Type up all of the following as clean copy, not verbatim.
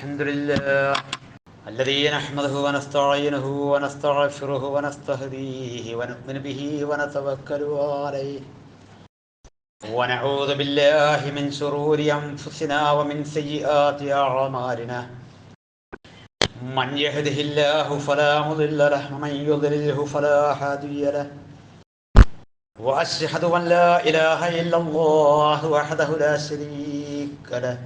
الحمد لله الذي نحمده ونستعينه ونستغفره ونستهديه ونؤمن به ونتوكل عليه ونعوذ بالله من شرور أنفسنا ومن سيئات أعمالنا من يهده الله فلا مضل له ومن يضلله فلا هادي له وأشهد أن لا إله إلا الله وحده لا شريك له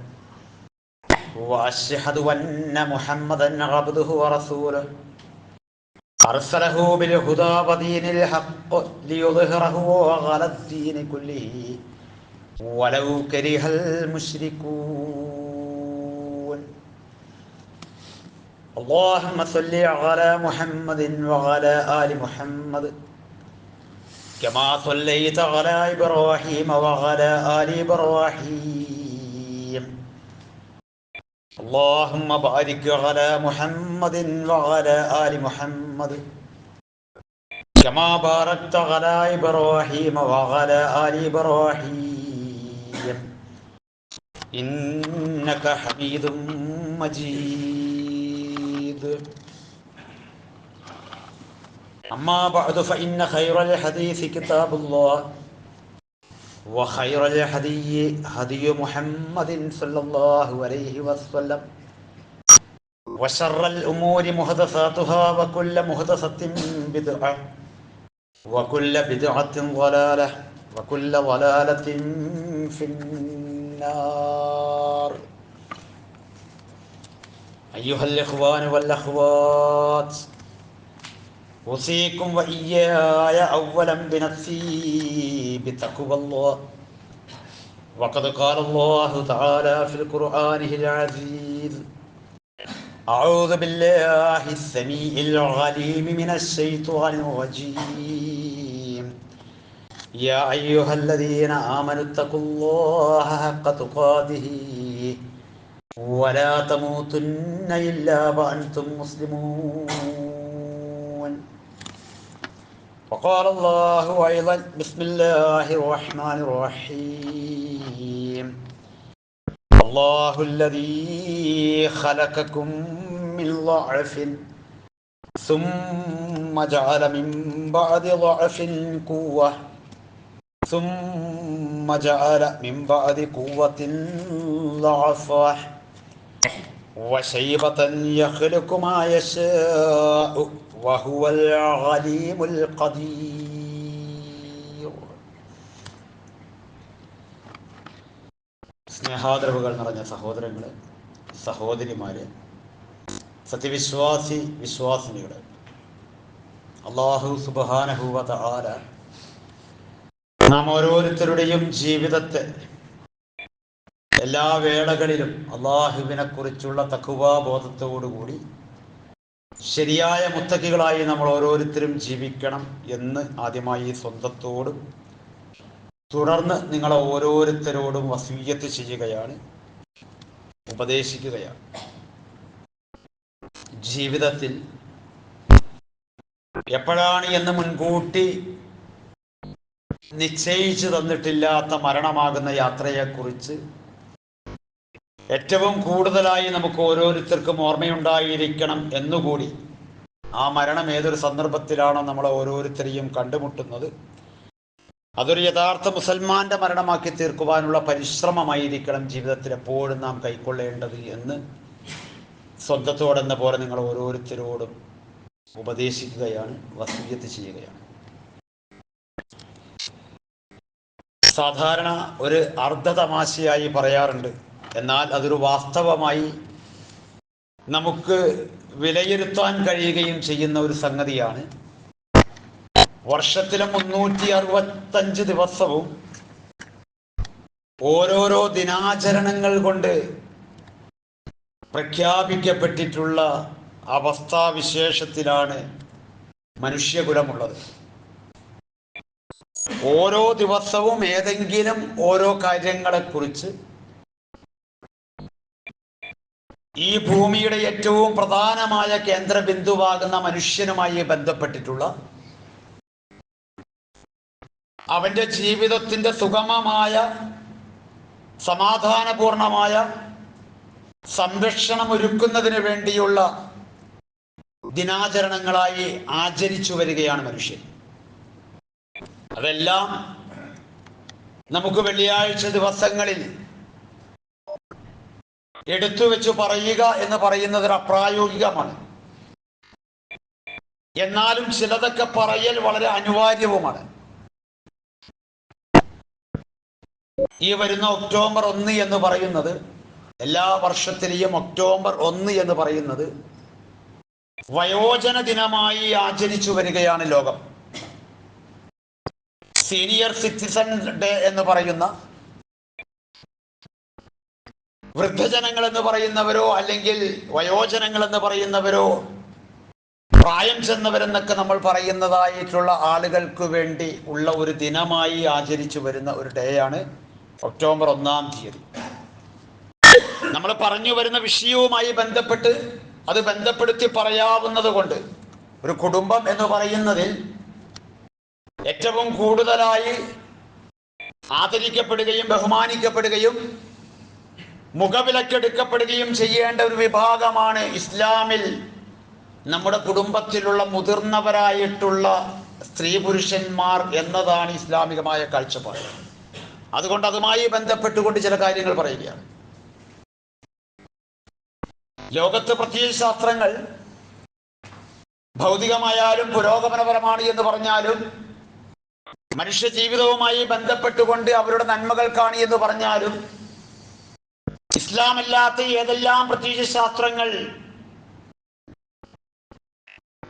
وأشهد أن محمدا عبده ورسوله أرسله بالهدى ودين الحق ليظهره على الدين كله ولو كره المشركون اللهم صل على محمد وعلى آل محمد كما صليت على إبراهيم وعلى آل إبراهيم اللهم بارك على محمد وعلى آل محمد كما باركت على إبراهيم وعلى آل إبراهيم إنك حميد مجيد أما بعد فإن خير الحديث كتاب الله وخير الهدي هدي محمد صلى الله عليه وسلم وشر الأمور محدثاتها وكل محدثة بدعة وكل بدعة ضلالة وكل ضلالة في النار أيها الإخوان والأخوات أوصيكم وإياي أولا بنفسي بتقوى الله وقد قال الله تعالى في القرآن العزيز أعوذ بالله السميع العليم من الشيطان الرجيم يا أيها الذين آمنوا اتقوا الله حق تقاته ولا تموتن إلا وأنتم مسلمون وقال الله أيضا بسم الله الرحمن الرحيم الله الذي خلقكم من ضعف ثم جعل من بعد ضعف قوة ثم جعل من بعد قوة ضعفا وشيبة يخلق ما يشاء وهو العليم القدير. സ്നേഹാദരവുകൾ നിറഞ്ഞ സഹോദരങ്ങളെ, സഹോദരിമാരെ, സത്യവിശ്വാസി വിശ്വാസിനികളെ, അല്ലാഹു സുബ്ഹാനഹു വ തആല നാം ഓരോരുത്തരുടെയും ജീവിതത്തെ എല്ലാ വേളകളിലും അള്ളാഹുവിനെ കുറിച്ചുള്ള തഖ്വാബോധത്തോടുകൂടി ശരിയായ മുത്തഖികളായി നമ്മൾ ഓരോരുത്തരും ജീവിക്കണം എന്ന് ആദ്യമായി സ്വന്തത്തോടും തുടർന്ന് നിങ്ങളെ ഓരോരുത്തരോടും വസിയ്യത്ത് ചെയ്യുകയാണ്, ഉപദേശിക്കുകയാണ്. ജീവിതത്തിൽ എപ്പോഴാണ് എന്ന് മുൻകൂട്ടി നിശ്ചയിച്ചു തന്നിട്ടില്ലാത്ത മരണമാകുന്ന യാത്രയെക്കുറിച്ച് ഏറ്റവും കൂടുതലായി നമുക്ക് ഓരോരുത്തർക്കും ഓർമ്മയുണ്ടായിരിക്കണം എന്നുകൂടി, ആ മരണം ഏതൊരു സന്ദർഭത്തിലാണോ നമ്മളെ ഓരോരുത്തരെയും കണ്ടുമുട്ടുന്നത്, അതൊരു യഥാർത്ഥ മുസൽമാന്റെ മരണമാക്കി തീർക്കുവാനുള്ള പരിശ്രമമായിരിക്കണം ജീവിതത്തിൽ എപ്പോഴും നാം കൈക്കൊള്ളേണ്ടത് എന്ന് സ്വന്തത്തോടെന്ന പോലെ നിങ്ങൾ ഓരോരുത്തരോടും ഉപദേശിക്കുകയാണ്, വസിയ്യത്ത് ചെയ്യുകയാണ്. സാധാരണ ഒരു അർദ്ധതമാശയായി പറയാറുണ്ട്, എന്നാൽ അതൊരു വാസ്തവമായി നമുക്ക് വിലയിരുത്താൻ കഴിയുകയും ചെയ്യുന്ന ഒരു സംഗതിയാണ്. വർഷത്തിലെ 365 ദിവസവും ഓരോരോ ദിനാചരണങ്ങൾ കൊണ്ട് പ്രഖ്യാപിക്കപ്പെട്ടിട്ടുള്ള അവസ്ഥാവിശേഷത്തിലാണ് മനുഷ്യകുലമുള്ളത്. ഓരോ ദിവസവും ഏതെങ്കിലും ഓരോ കാര്യങ്ങളെക്കുറിച്ച് ഈ ഭൂമിയുടെ ഏറ്റവും പ്രധാനമായ കേന്ദ്രബിന്ദുവാകുന്ന മനുഷ്യനുമായി ബന്ധപ്പെട്ടിട്ടുള്ള അവൻ്റെ ജീവിതത്തിൻ്റെ സുഗമമായ സമാധാനപൂർണമായ സംരക്ഷണം ഒരുക്കുന്നതിന് വേണ്ടിയുള്ള ദിനാചരണങ്ങളായി ആചരിച്ചു വരികയാണ് മനുഷ്യൻ. അതെല്ലാം നമുക്ക് വെള്ളിയാഴ്ച ദിവസങ്ങളിൽ എടുത്തു വെച്ച് പറയുക എന്ന് പറയുന്നത് അപ്രായോഗികമാണ്. എന്നാലും ചിലതൊക്കെ പറയൽ വളരെ അനിവാര്യവുമാണ്. ഈ വരുന്ന ഒക്ടോബർ 1 എന്ന് പറയുന്നത്, എല്ലാ വർഷത്തിലെയും ഒക്ടോബർ 1 എന്ന് പറയുന്നത് വയോജന ദിനമായി ആചരിച്ചു വരികയാണ് ലോകം. സീനിയർ സിറ്റിസൺ ഡേ എന്ന് പറയുന്ന, വൃദ്ധജനങ്ങൾ എന്ന് പറയുന്നവരോ അല്ലെങ്കിൽ വയോജനങ്ങൾ എന്ന് പറയുന്നവരോ പ്രായം ചെന്നവരെന്നൊക്കെ നമ്മൾ പറയുന്നതായിട്ടുള്ള ആളുകൾക്ക് വേണ്ടി ഉള്ള ഒരു ദിനമായി ആചരിച്ചു വരുന്ന ഒരു ഡേ ആണ് ഒക്ടോബർ 1-ാം തീയതി. നമ്മൾ പറഞ്ഞു വരുന്ന വിഷയവുമായി ബന്ധപ്പെട്ട് അത് ബന്ധപ്പെടുത്തി പറയാവുന്നത് കൊണ്ട്, ഒരു കുടുംബം എന്ന് പറയുന്നതിൽ ഏറ്റവും കൂടുതലായി ആദരിക്കപ്പെടുകയും ബഹുമാനിക്കപ്പെടുകയും മുഖവിലക്കെടുക്കപ്പെടുകയും ചെയ്യേണ്ട ഒരു വിഭാഗമാണ് ഇസ്ലാമിൽ നമ്മുടെ കുടുംബത്തിലുള്ള മുതിർന്നവരായിട്ടുള്ള സ്ത്രീ പുരുഷന്മാർ എന്നതാണ് ഇസ്ലാമികമായ കാഴ്ചപ്പാട്. അതുകൊണ്ട് അതുമായി ബന്ധപ്പെട്ടുകൊണ്ട് ചില കാര്യങ്ങൾ പറയുകയാണ്. ലോകത്ത് പ്രത്യയശാസ്ത്രങ്ങൾ ഭൗതികമായാലും പുരോഗമനപരമാണ് എന്ന് പറഞ്ഞാലും, മനുഷ്യ ജീവിതവുമായി ബന്ധപ്പെട്ടുകൊണ്ട് അവരുടെ നന്മകൾക്കാണ് എന്ന് പറഞ്ഞാലും, ഇസ്ലാമല്ലാത്ത ഏതെല്ലാം പ്രത്യയശാസ്ത്രങ്ങൾ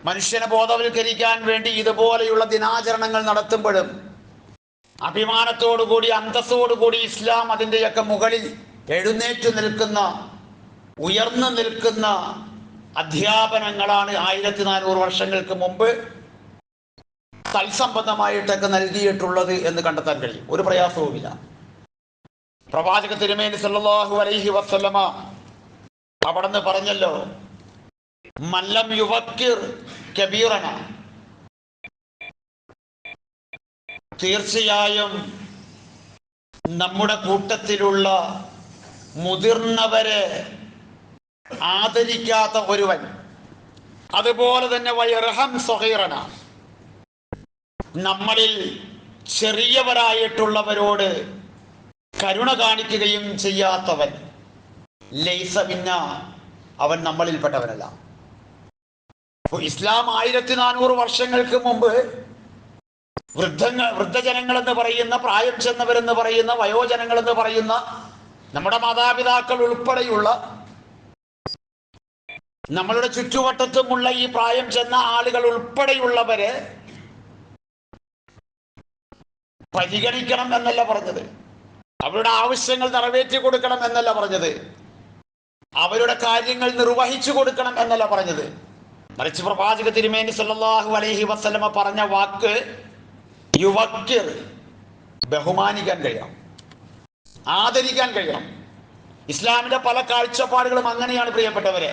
മനുഷ്യനെ ബോധവൽക്കരിക്കാൻ വേണ്ടി ഇതുപോലെയുള്ള ദിനാചരണങ്ങൾ നടത്തുമ്പോഴും അഭിമാനത്തോടുകൂടി അന്തസ്സോടുകൂടി ഇസ്ലാം അതിൻ്റെയൊക്കെ മുകളിൽ എഴുന്നേറ്റ് നിൽക്കുന്ന, ഉയർന്നു നിൽക്കുന്ന അധ്യാപനങ്ങളാണ് 1400 വർഷങ്ങൾക്ക് മുമ്പ് തൽസംബന്ധമായിട്ടൊക്കെ നൽകിയിട്ടുള്ളത് എന്ന് കണ്ടെത്താൻ കഴിയും. ഒരു പ്രയാസവുമില്ല. പ്രവാചക തിരുമേനി സല്ലല്ലാഹു അലൈഹി വസല്ലമ അവിടുന്ന് പറഞ്ഞല്ലോ, മല്ലം യുവക്കിർ കബീറന, തീർച്ചയായും നമ്മുടെ കൂട്ടത്തിലുള്ള മുതിർന്നവരെ ആദരിക്കാത്ത ഒരുവൻ, അതുപോലെ തന്നെ വയർഹം സഗീറന, നമ്മളിൽ ചെറിയവരായിട്ടുള്ളവരോട് കരുണ കാണിക്കുകയും ചെയ്യാത്തവൻ, ലൈസ മിന്ന, അവൻ നമ്മളിൽപ്പെട്ടവനല്ല. ഇസ്ലാം 1400 വർഷങ്ങൾക്ക് മുമ്പ് വൃദ്ധജനങ്ങൾ എന്ന് പറയുന്ന, പ്രായം ചെന്നവരെന്ന് പറയുന്ന, വയോജനങ്ങൾ എന്ന് പറയുന്ന നമ്മുടെ മാതാപിതാക്കൾ ഉൾപ്പെടെയുള്ള നമ്മളുടെ ചുറ്റുവട്ടത്തുമുള്ള ഈ പ്രായം ചെന്ന ആളുകൾ ഉൾപ്പെടെയുള്ളവരെ പരിഗണിക്കണം എന്നല്ല പറഞ്ഞത്, അവരുടെ ആവശ്യങ്ങൾ നിറവേറ്റി കൊടുക്കണം എന്നല്ല പറഞ്ഞത്, അവരുടെ കാര്യങ്ങൾ നിർവഹിച്ചു കൊടുക്കണം എന്നല്ല പറഞ്ഞത്. മറിച്ച് പ്രവാചക തിരുമേനി സല്ലല്ലാഹു അലൈഹി വസല്ലമ പറഞ്ഞ വാക്ക് യുവക്കിർ, ബഹുമാനിക്കാൻ കഴിയണം, ആദരിക്കാൻ കഴിയണം. ഇസ്ലാമിന്റെ പല കാഴ്ചപ്പാടുകളും അങ്ങനെയാണ് പ്രിയപ്പെട്ടവരെ.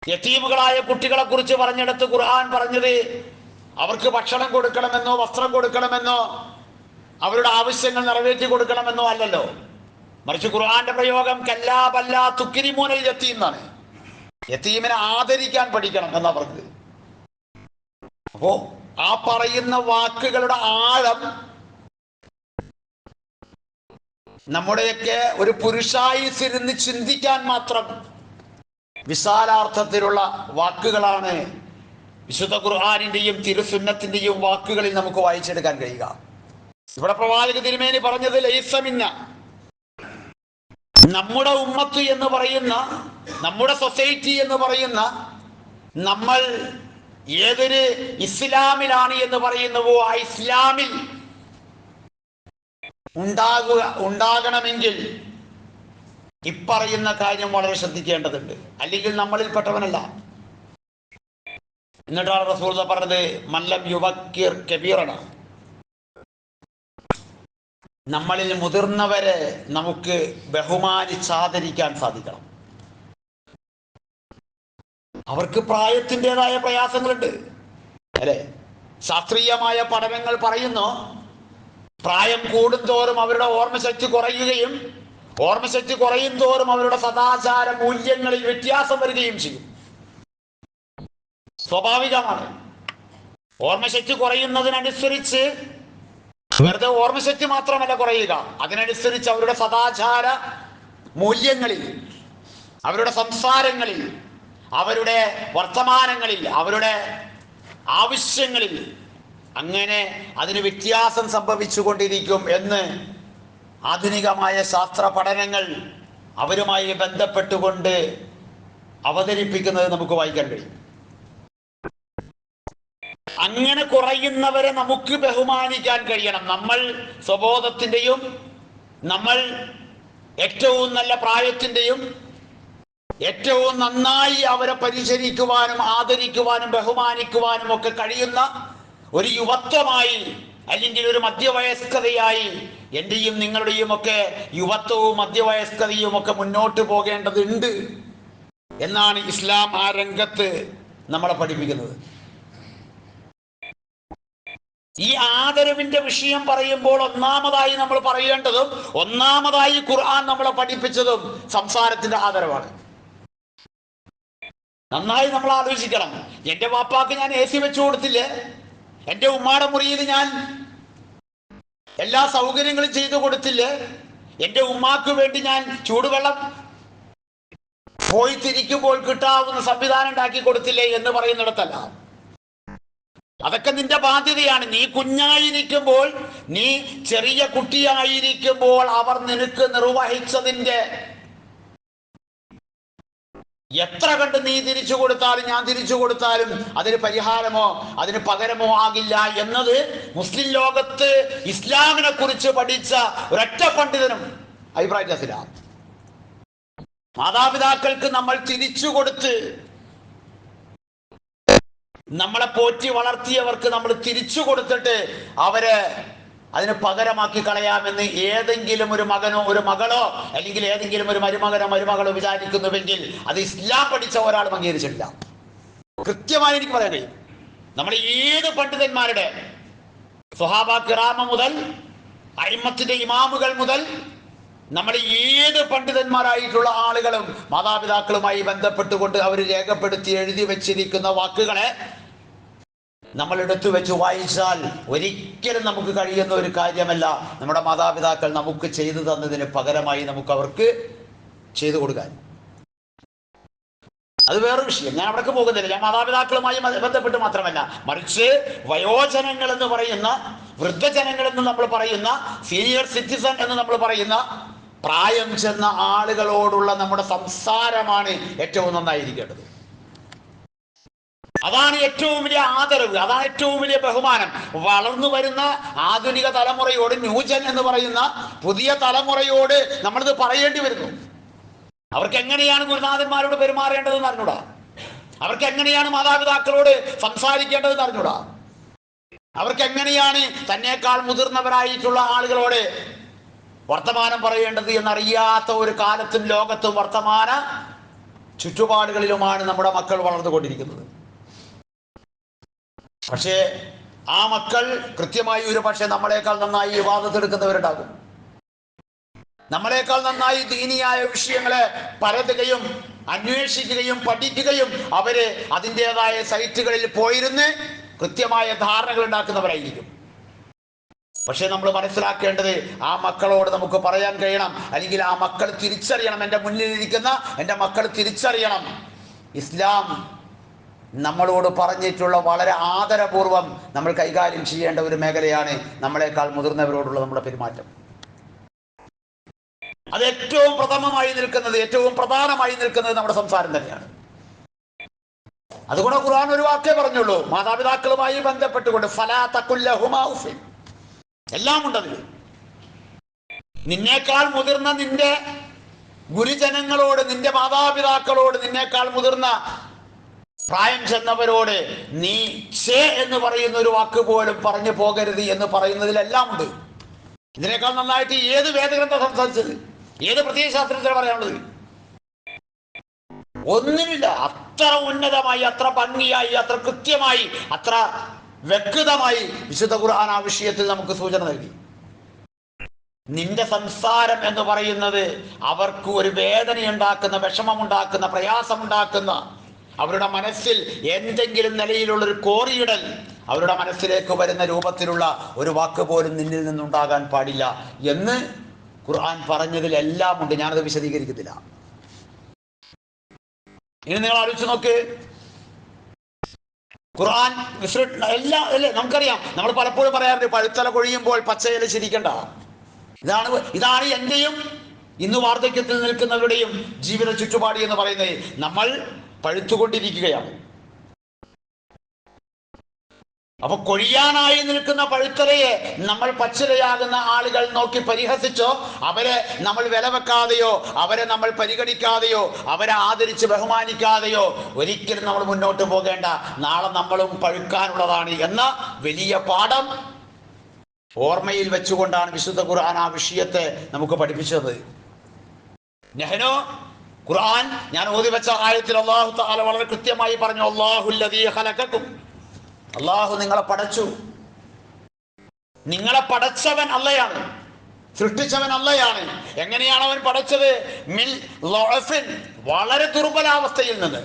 യതീമുകളായ കുട്ടികളെ കുറിച്ച് പറഞ്ഞെടുത്ത് ഖുർആൻ പറഞ്ഞത് അവർക്ക് ഭക്ഷണം കൊടുക്കണമെന്നോ വസ്ത്രം കൊടുക്കണമെന്നോ അവരുടെ ആവശ്യങ്ങൾ നിറവേറ്റി കൊടുക്കണമെന്നോ അല്ലല്ലോ. മറിച്ച് ഖുർആന്റെ പ്രയോഗം കല്ലാ ബല്ലാ തുക്രിമൂനൽ യതീം എന്നാണ്. യതീമിനെ ആദരിക്കാൻ പഠിക്കണം എന്നാ പറഞ്ഞത്. അപ്പോ ആ പറയുന്ന വാക്കുകളുടെ ആഴം നമ്മുടെയൊക്കെ ഒരു പുരുഷായുസിരുന്ന് ചിന്തിക്കാൻ മാത്രം വിശാലാർത്ഥത്തിലുള്ള വാക്കുകളാണ് വിശുദ്ധ ഖുർആനിന്റെയും തിരുസുന്നത്തിന്റെയും വാക്കുകളിൽ നമുക്ക് വായിച്ചെടുക്കാൻ കഴിയുക. ഇവിടെ പ്രവാചക തിരുമേനി പറഞ്ഞത് ലൈസ മിന്ന, നമ്മുടെ ഉമ്മത്ത് എന്ന് പറയുന്ന, നമ്മുടെ സൊസൈറ്റി എന്ന് പറയുന്ന, നമ്മൾ ഏതൊരു ഇസ്ലാമിലാണ് എന്ന് പറയുന്നുവോ ആ ഇസ്ലാമിൽ ഉണ്ടാകണമെങ്കിൽ ഇപ്പറയുന്ന കാര്യം വളരെ ശ്രദ്ധിക്കേണ്ടതുണ്ട്. അല്ലെങ്കിൽ നമ്മളിൽപ്പെട്ടവനല്ല. എന്നിട്ടാണ് റസൂൽ പറഞ്ഞത് മല്ലം യുവക്കിർ കബീറന, നമ്മളിൽ മുതിർന്നവരെ നമുക്ക് ബഹുമാനിച്ചാദരിക്കാൻ സാധിക്കണം. അവർക്ക് പ്രായത്തിൻ്റെതായ പ്രയാസങ്ങളുണ്ട് അല്ലെ. ശാസ്ത്രീയമായ പഠനങ്ങൾ പറയുന്നു, പ്രായം കൂടുന്തോറും അവരുടെ ഓർമ്മശക്തി കുറയുകയും ഓർമ്മശക്തി കുറയും തോറും അവരുടെ സദാചാര മൂല്യങ്ങളിൽ വ്യത്യാസം വരികയും ചെയ്യും. സ്വാഭാവികമാണ്. ഓർമ്മശക്തി കുറയുന്നതിനനുസരിച്ച് വെറുതെ ഓർമ്മശക്തി മാത്രമല്ല കുറയുക, അതിനനുസരിച്ച് അവരുടെ സദാചാര മൂല്യങ്ങളിൽ, അവരുടെ സംസാരങ്ങളിൽ, അവരുടെ വർത്തമാനങ്ങളിൽ, അവരുടെ ആവശ്യങ്ങളിൽ അങ്ങനെ അതിന് വ്യത്യാസം സംഭവിച്ചുകൊണ്ടിരിക്കും എന്ന് ആധുനികമായ ശാസ്ത്ര പഠനങ്ങൾ അവരുമായി ബന്ധപ്പെട്ടുകൊണ്ട് അവതരിപ്പിക്കുന്നത് നമുക്ക് വായിക്കാൻ കഴിയും. അങ്ങനെ കുറയുന്നവരെ നമുക്ക് ബഹുമാനിക്കാൻ കഴിയണം. നമ്മൾ സ്വബോധത്തിൻ്റെയും നമ്മൾ ഏറ്റവും നല്ല പ്രായത്തിൻ്റെയും ഏറ്റവും നന്നായി അവരെ പരിചരിക്കുവാനും ആദരിക്കുവാനും ബഹുമാനിക്കുവാനും ഒക്കെ കഴിയുന്ന ഒരു യുവത്വമായി, അല്ലെങ്കിൽ ഒരു മധ്യവയസ്കതയായി എൻ്റെയും നിങ്ങളുടെയും ഒക്കെ യുവത്വവും മധ്യവയസ്കതയും ഒക്കെ മുന്നോട്ട് പോകേണ്ടതുണ്ട് എന്നാണ് ഇസ്ലാം ആ രംഗത്ത് നമ്മളെ പഠിപ്പിക്കുന്നത്. ഈ ആദരവിന്റെ വിഷയം പറയുമ്പോൾ ഒന്നാമതായി നമ്മൾ പറയേണ്ടതും ഒന്നാമതായി ഖുർആൻ നമ്മളെ പഠിപ്പിച്ചതും സംസാരത്തിന്റെ ആദരവാണ്. നന്നായി നമ്മൾ ആലോചിക്കണം. എൻ്റെ വാപ്പാക്ക് ഞാൻ AC വെച്ചു കൊടുത്തില്ലേ? എൻ്റെ ഉമ്മാടെ മുറിയിൽ ഞാൻ എല്ലാ സൗകര്യങ്ങളും ചെയ്തു കൊടുത്തില്ലേ? എൻ്റെ ഉമ്മാക്ക് വേണ്ടി ഞാൻ ചൂടുവെള്ളം പോയി തിരിക്കുമ്പോൾ കിട്ടാവുന്ന സംവിധാനം ഉണ്ടാക്കി കൊടുത്തില്ലേ എന്ന് പറയുന്നിടത്തല്ല. അതൊക്കെ നിന്റെ ബാധ്യതയാണ്. നീ കുഞ്ഞായിരിക്കുമ്പോൾ, നീ ചെറിയ കുട്ടിയായിരിക്കുമ്പോൾ അവർ നിനക്ക് നിർവഹിച്ചതിന്റെ എത്ര കണ്ട് നീ തിരിച്ചു കൊടുത്താലും ഞാൻ തിരിച്ചു കൊടുത്താലും അതിന് പരിഹാരമോ അതിന് പകരമോ ആകില്ല എന്നത് മുസ്ലിം ലോകത്ത് ഇസ്ലാമിനെ കുറിച്ച് പഠിച്ച ഒരൊറ്റ പണ്ഡിതനും അഭിപ്രായത്തില്ല. മാതാപിതാക്കൾക്ക് നമ്മൾ തിരിച്ചു കൊടുത്ത്, നമ്മളെ പോറ്റി വളർത്തിയവർക്ക് നമ്മൾ തിരിച്ചു കൊടുത്തിട്ട് അവരെ അതിന് പകരമാക്കി കളയാമെന്ന് ഏതെങ്കിലും ഒരു മകനോ ഒരു മകളോ അല്ലെങ്കിൽ ഏതെങ്കിലും ഒരു മരുമകനോ മരുമകളോ വിചാരിക്കുന്നുവെങ്കിൽ അത് ഇസ്ലാം പഠിച്ച ഒരാളും അംഗീകരിച്ചിട്ടില്ല. കൃത്യമായി എനിക്ക് പറയാൻ കഴിയും. നമ്മൾ ഏത് പണ്ഡിതന്മാരുടെ, സ്വഹാബ കിറാമ മുതൽ അയിമ്മത്തിന്റെ ഇമാമുകൾ മുതൽ നമ്മൾ ഏത് പണ്ഡിതന്മാരായിട്ടുള്ള ആളുകളും മാതാപിതാക്കളുമായി ബന്ധപ്പെട്ടുകൊണ്ട് അവർ രേഖപ്പെടുത്തി എഴുതി വെച്ചിരിക്കുന്ന വാക്കുകളെ നമ്മൾ എടുത്തു വെച്ച് വായിച്ചാൽ ഒരിക്കലും നമുക്ക് കഴിയുന്ന ഒരു കാര്യമല്ല നമ്മുടെ മാതാപിതാക്കൾ നമുക്ക് ചെയ്തു തന്നതിന് പകരമായി നമുക്ക് അവർക്ക് ചെയ്തു കൊടുക്കാൻ. അത് വേറൊരു വിഷയം, ഞാൻ അവിടേക്ക് പോകുന്നില്ല. ഞാൻ മാതാപിതാക്കളുമായി ബന്ധപ്പെട്ട് മാത്രമല്ല, മറിച്ച് വയോജനങ്ങൾ എന്ന് പറയുന്ന, വൃദ്ധജനങ്ങൾ എന്ന് നമ്മൾ പറയുന്ന, സീനിയർ സിറ്റിസൺ എന്ന് നമ്മൾ പറയുന്ന പ്രായം ചെന്ന ആളുകളോടുള്ള നമ്മുടെ സംസാരമാണ് ഏറ്റവും നന്നായിരിക്കേണ്ടത്. അതാണ് ഏറ്റവും വലിയ ആദരവ്, അതാണ് ഏറ്റവും വലിയ ബഹുമാനം. വളർന്നു വരുന്ന ആധുനിക തലമുറയോട്, ന്യൂജൻ എന്ന് പറയുന്ന പുതിയ തലമുറയോട് നമ്മളിത് പറയേണ്ടി വരുന്നു. അവർക്ക് എങ്ങനെയാണ് ഗുരുനാഥന്മാരോട് പെരുമാറേണ്ടതെന്ന് അറിഞ്ഞൂടാ. അവർക്ക് എങ്ങനെയാണ് മാതാപിതാക്കളോട് സംസാരിക്കേണ്ടതെന്ന് അറിഞ്ഞൂടാ. അവർക്ക് എങ്ങനെയാണ് തന്നേക്കാൾ മുതിർന്നവരായിട്ടുള്ള ആളുകളോട് വർത്തമാനം പറയേണ്ടത് എന്നറിയാത്ത ഒരു കാലത്തും ലോകത്തും വർത്തമാന ചുറ്റുപാടുകളിലുമാണ് നമ്മുടെ മക്കൾ വളർന്നുകൊണ്ടിരിക്കുന്നത്. പക്ഷേ ആ മക്കൾ കൃത്യമായി ഒരു പക്ഷേ നമ്മളെക്കാൾ നന്നായി വിവാദത്തെടുക്കുന്നവരുണ്ടാകും. നമ്മളെക്കാൾ നന്നായി ദീനിയായ വിഷയങ്ങളെ പരതുകയും അന്വേഷിക്കുകയും പഠിക്കുകയും അവര് അതിൻ്റെതായ സൈറ്റുകളിൽ പോയിരുന്ന് കൃത്യമായ ധാരണകൾ ഉണ്ടാക്കുന്നവരായിരിക്കും. പക്ഷെ നമ്മൾ മനസ്സിലാക്കേണ്ടത് ആ മക്കളോട് നമുക്ക് പറയാൻ കഴിയണം, അല്ലെങ്കിൽ ആ മക്കൾ തിരിച്ചറിയണം, എൻ്റെ മുന്നിലിരിക്കുന്ന എൻ്റെ മക്കൾ തിരിച്ചറിയണം, ഇസ്ലാം നമ്മളോട് പറഞ്ഞിട്ടുള്ള വളരെ ആദരപൂർവം നമ്മൾ കൈകാര്യം ചെയ്യേണ്ട ഒരു മേഖലയാണ് നമ്മളെക്കാൾ മുതിർന്നവരോടുള്ള നമ്മുടെ പെരുമാറ്റം. അത് ഏറ്റവും പ്രഥമമായി നിൽക്കുന്നത്, ഏറ്റവും പ്രധാനമായി നിൽക്കുന്നത് നമ്മുടെ സംസാരം തന്നെയാണ്. അതുകൊണ്ട് ഖുർആൻ ഒരു വാക്കേ പറഞ്ഞുള്ളൂ, മാതാപിതാക്കളുമായി ബന്ധപ്പെട്ടുകൊണ്ട് ഫലാ തഖുൽ ലഹുമാ ഉഫിൻ. എല്ലാം ഉണ്ടതിൽ. നിന്നേക്കാൾ മുതിർന്ന നിന്റെ ഗുരുജനങ്ങളോട്, നിന്റെ മാതാപിതാക്കളോട്, നിന്നേക്കാൾ മുതിർന്ന പ്രായം ചെന്നവരോട് നീ ഛേ എന്ന് പറയുന്ന ഒരു വാക്ക് പോലും പറഞ്ഞു പോകരുത് എന്ന് പറയുന്നതിലെല്ലാം ഉണ്ട്. ഇതിനേക്കാൾ നന്നായിട്ട് ഏത് വേദഗ്രന്ഥം സംസാരിച്ചത്, ഏത് പ്രത്യയശാസ്ത്രത്തിൽ പറയാനുള്ളത്? ഒന്നുമില്ല. അത്ര ഉന്നതമായി, അത്ര ഭംഗിയായി, അത്ര കൃത്യമായി, അത്ര വ്യക്തമായി വിശുദ്ധ ഖുർആൻ ആ വിഷയത്തിൽ നമുക്ക് സൂചന നൽകി. നിന്റെ സംസാരം എന്ന് പറയുന്നത് അവർക്ക് ഒരു വേദനയുണ്ടാക്കുന്ന, വിഷമമുണ്ടാക്കുന്ന, പ്രയാസമുണ്ടാക്കുന്ന, അവരുടെ മനസ്സിൽ എന്തെങ്കിലും നിലയിലുള്ളൊരു കോറിയിടൽ അവരുടെ മനസ്സിലേക്ക് വരുന്ന രൂപത്തിലുള്ള ഒരു വാക്ക് പോലും നിന്നിൽ നിന്നുണ്ടാകാൻ പാടില്ല എന്ന് ഖുർആൻ പറഞ്ഞതിലെല്ലാം ഉണ്ട്. ഞാനത് വിശദീകരിക്കുന്നില്ല. ഇനി നിങ്ങൾ ആലോചിച്ച് നോക്ക്, ഖുർആൻ എല്ലാം അല്ലേ നമുക്കറിയാം. നമ്മൾ പലപ്പോഴും പറയാറുണ്ട് പഴുത്തല കൊഴിയുമ്പോൾ പച്ചയില ചിരിക്കണ്ട. ഇതാണ് എന്റെയും ഇന്ന് വാർദ്ധക്യത്തിൽ നിൽക്കുന്നവരുടെയും ജീവിത ചുറ്റുപാടി എന്ന് പറയുന്നത്. നമ്മൾ പഴുത്തുകൊണ്ടിരിക്കുകയാണ്. അപ്പൊ കൊഴിയാനായി നിൽക്കുന്ന പഴുത്തലയെ നമ്മൾ പച്ചിലയാകുന്ന ആളുകൾ നോക്കി പരിഹസിച്ചോ, അവരെ നമ്മൾ വില വെക്കാതെയോ, അവരെ നമ്മൾ പരിഗണിക്കാതെയോ, അവരെ ആദരിച്ച് ബഹുമാനിക്കാതെയോ ഒരിക്കലും നമ്മൾ മുന്നോട്ട് പോകേണ്ട. നാളെ നമ്മളും പഴുക്കാനുള്ളതാണ് എന്ന വലിയ പാഠം ഓർമ്മയിൽ വെച്ചുകൊണ്ടാണ് വിശുദ്ധ ഖുർആൻ ആ വിഷയത്തെ നമുക്ക് പഠിപ്പിച്ചത്. നെഹ്നു ഖുർആൻ ഞാൻ ഓതി വെച്ച ആയത്തിൽ അല്ലാഹു തആല വളരെ കൃത്യമായി പറഞ്ഞു, അല്ലാഹുല്ലദീ ഖലഖകും, അല്ലാഹു നിങ്ങളെ പടച്ചു. നിങ്ങളെ പടച്ചവൻ അല്ലയാണ്, സൃഷ്ടിച്ചവൻ അല്ലയാണ്. എങ്ങനെയാണ് അവൻ പടച്ചത്? മിൻ ലഅഫിൻ, വളരെ ദുർബലാവസ്ഥയിൽ നിന്ന്.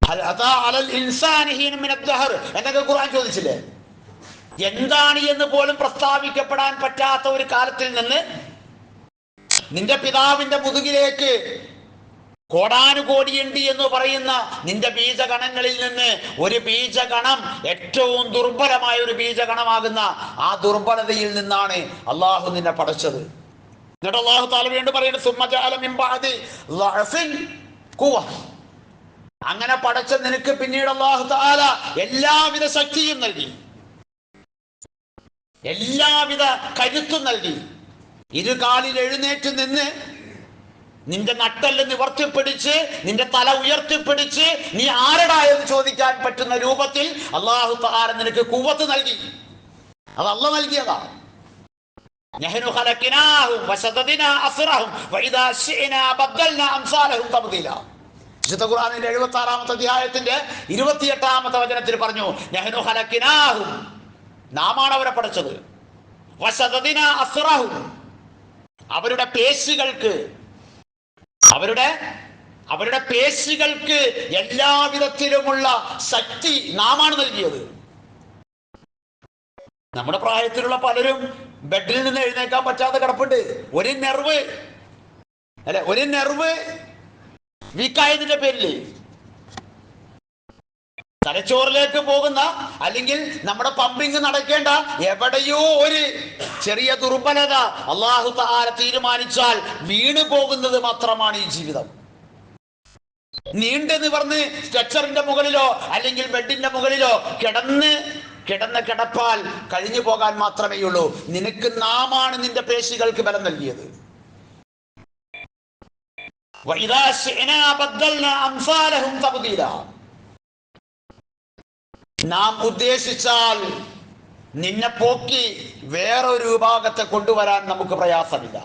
ഹൽ അതാ അലൽ ഇൻസാനി ഹീൻ മിൻ അദ്ദഹർ എന്നൊക്കെ ഖുർആൻ ചോദിച്ചില്ലേ? എന്താണ് എന്ന് പോലും പ്രസ്താവിക്കപ്പെടാൻ പറ്റാത്ത ഒരു കാലത്തിൽ നിന്ന് നിന്റെ പിതാവിന്റെ മുതുകിലേക്ക് കോടാനുകോടിയുണ്ട് എന്ന് പറയുന്ന നിന്റെ ബീജഗണങ്ങളിൽ നിന്ന് ഒരു ബീജഗണം, ഏറ്റവും ദുർബലമായ ഒരു ബീജഗണമാകുന്ന ആ ദുർബലതയിൽ നിന്നാണ് അള്ളാഹു നിന്നെ പടച്ചത്. എന്നിട്ട് അള്ളാഹു തആല വീണ്ടും പറയുന്നത്, സുമ്മ ജഅല മിൻ ബഅദി ളഅഫിൻ ഖുവ, അങ്ങനെ പടച്ച നിനക്ക് പിന്നീട് അള്ളാഹു തആല എല്ലാവിധ ശക്തിയും നൽകി, എല്ലാവിധ കരുത്തും നൽകി. ഇരുകാലിൽ എഴുന്നേറ്റ് നിന്ന് നിന്റെ നട്ടെല്ല് നിവർത്തിപ്പിടിച്ച് നിന്റെ തല ഉയർത്തിപ്പിടിച്ച് നീ ആരടാ എന്ന് ചോദിക്കാൻ പറ്റുന്ന രൂപത്തിൽ അല്ലാഹു തആല നിനക്ക് ഖുവത്ത് നൽകി. അത് അല്ലാഹു നൽകിയതാ. നഹ്നു ഖലഖനാഹും വശദദനാ അസ്റഹും വഇദാ ശിഅനാ ബദൽനാ അംസാലഹും തബ്ദീല. വിശുദ്ധ ഖുർആനിലെ 76-ാമത്തെ അധ്യായത്തിന്റെ 28-ാമത്തെ വചനത്തിൽ പറഞ്ഞു, നഹ്നു ഖലഖനാഹും, നാമാണ് അവരെ പഠിച്ചത്. വശദദനാ അസ്റഹും, അവരുടെ പേശികൾക്ക് എല്ലാവിധത്തിലുമുള്ള ശക്തി നാമാണ് നൽകിയത്. നമ്മുടെ പ്രായത്തിലുള്ള പലരും ബെഡിൽ നിന്ന് എഴുന്നേക്കാൻ പറ്റാതെ കിടപ്പുണ്ട്. ഒരു നെർവ് വീക്കായതിന്റെ പേരിൽ തലച്ചോറിലേക്ക് പോകുന്ന, അല്ലെങ്കിൽ നമ്മുടെ പമ്പിങ് നടക്കേണ്ട എവിടെയോ ഒരു ചെറിയ ദുർബലത അല്ലാഹു തആല തീരുമാനിച്ചാൽ വീണു പോകുന്നത് മാത്രമാണ് ഈ ജീവിതം. നീണ്ടു നിവർന്ന് സ്ട്രെച്ചറിന്റെ മുകളിലോ അല്ലെങ്കിൽ ബെഡിന്റെ മുകളിലോ കിടന്ന് കിടപ്പാൽ കഴിഞ്ഞു പോകാൻ മാത്രമേ ഉള്ളൂ. നിനക്ക് നാമാണ് നിന്റെ പേശികൾക്ക് ബലം നൽകിയത്. വഇദാ ശിഅനാ ബദൽനാ അംസാലഹും തബ്ദീല, നാം ഉദ്ദേശിച്ചാൽ നിന്നെ പോക്കി വേറൊരു വിഭാഗത്തെ കൊണ്ടുവരാൻ നമുക്ക് പ്രയാസമില്ല.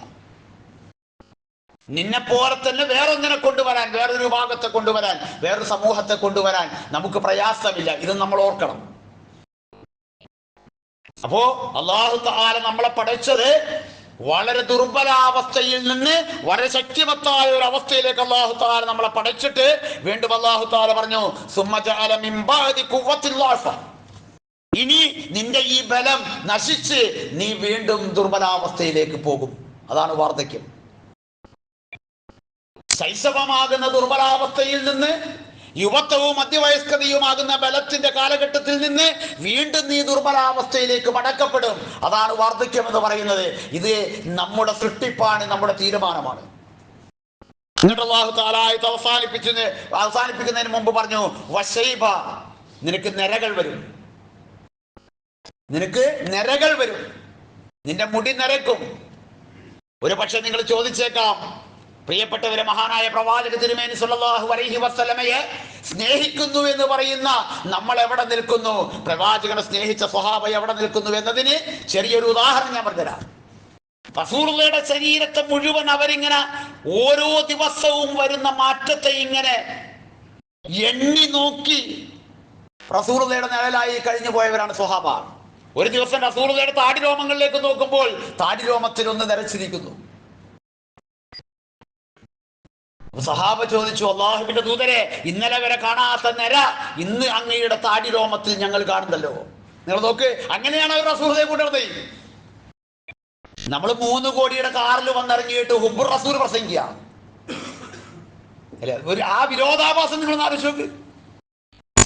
നിന്നെ പോലെ തന്നെ വേറൊന്നിനെ കൊണ്ടുവരാൻ, വേറൊരു വിഭാഗത്തെ കൊണ്ടുവരാൻ, വേറൊരു സമൂഹത്തെ കൊണ്ടുവരാൻ നമുക്ക് പ്രയാസമില്ല. ഇത് നമ്മൾ ഓർക്കണം. അപ്പോ അല്ലാഹു തആല നമ്മളെ പഠിച്ചത് വളരെ ദുർബലാവസ്ഥയിൽ നിന്ന് വളരെ ശക്തിമത്തായ ഒരു അവസ്ഥയിലേക്ക് അല്ലാഹു തആല നമ്മളെ പഠിച്ചിട്ട് വീണ്ടും അല്ലാഹു തആല പറഞ്ഞു, സുമ്മ ജഅല മിൻ ബഅദി ഖുവ്വത്തിൻ ളഅഫ, ഇനി നിന്റെ ഈ ബലം നശിച്ച് നീ വീണ്ടും ദുർബലാവസ്ഥയിലേക്ക് പോകും. അതാണ് വാർദ്ധക്യം. ശൈശവമാകുന്ന ദുർബലാവസ്ഥയിൽ നിന്ന് യുവത്വവും മധ്യവയസ്കതയുമാകുന്ന ബലത്തിന്റെ കാലഘട്ടത്തിൽ നിന്ന് വീണ്ടും നീ ദുർബലാവസ്ഥയിലേക്ക് മടക്കപ്പെടും. അതാണ് വാർദ്ധക്യം എന്ന് പറയുന്നത്. ഇത് നമ്മുടെ സൃഷ്ടിപ്പാണ്, നമ്മുടെ തീരുമാനമാണ്. എന്നിട്ട് അല്ലാഹു തആല ആയത്ത് അവസാനിപ്പിക്കുന്നതിന് മുമ്പ് പറഞ്ഞു, വശൈബ, നിനക്ക് നിരകൾ വരും. നിന്റെ മുടി നരക്കും. ഒരു പക്ഷെ നിങ്ങൾ ചോദിച്ചേക്കാം, പ്രിയപ്പെട്ടവരെ, മഹാനായ പ്രവാചക തിരുമേനി സല്ലല്ലാഹു അലൈഹി വസല്ലമയെ സ്നേഹിക്കുന്നു എന്ന് പറയുന്ന നമ്മൾ എവിടെ നിൽക്കുന്നു, പ്രവാചകനെ സ്നേഹിച്ച സ്വഹാബ എവിടെ നിൽക്കുന്നു എന്നതിന് ചെറിയൊരു ഉദാഹരണം ഞാൻ പറഞ്ഞുതരാം. റസൂലുള്ളാഹിയുടെ ശരീരത്തെ മുഴുവൻ അവരിങ്ങനെ ഓരോ ദിവസവും വരുന്ന മാറ്റത്തെ ഇങ്ങനെ എണ്ണി നോക്കി റസൂലുള്ളാഹിയുടെ നിഴലായി കഴിഞ്ഞു പോയവരാണ് സ്വഹാബ. ഒരു ദിവസം റസൂലുള്ളാഹിയുടെ താടി രോമങ്ങളിലേക്ക് നോക്കുമ്പോൾ താടി രോമത്തിൽ ഒന്ന് നരച്ചിരിക്കുന്നു. സഹാബ ചോദിച്ചു, അല്ലാഹുവിന്റെ ദൂതരെ, ഇന്നലെ വരെ കാണാത്ത നര ഇന്ന് അങ്ങയുടെ താടി രോമത്തിൽ ഞങ്ങൾ കാണുന്നല്ലോ. നിങ്ങൾ നോക്ക്, അങ്ങനെയാണ് റസൂലുള്ളാഹിയെ കൊണ്ടുവരുന്നത്. നമ്മൾ 3 കോടിയുടെ കാറിൽ വന്നിറങ്ങിയിട്ട് ഹുബ്ബുർ റസൂൽ പ്രസംഗിക്കുക അല്ലെ? ആ വിരോധാഭാസം നിങ്ങൾ ആലോചിച്ച് നോക്ക്.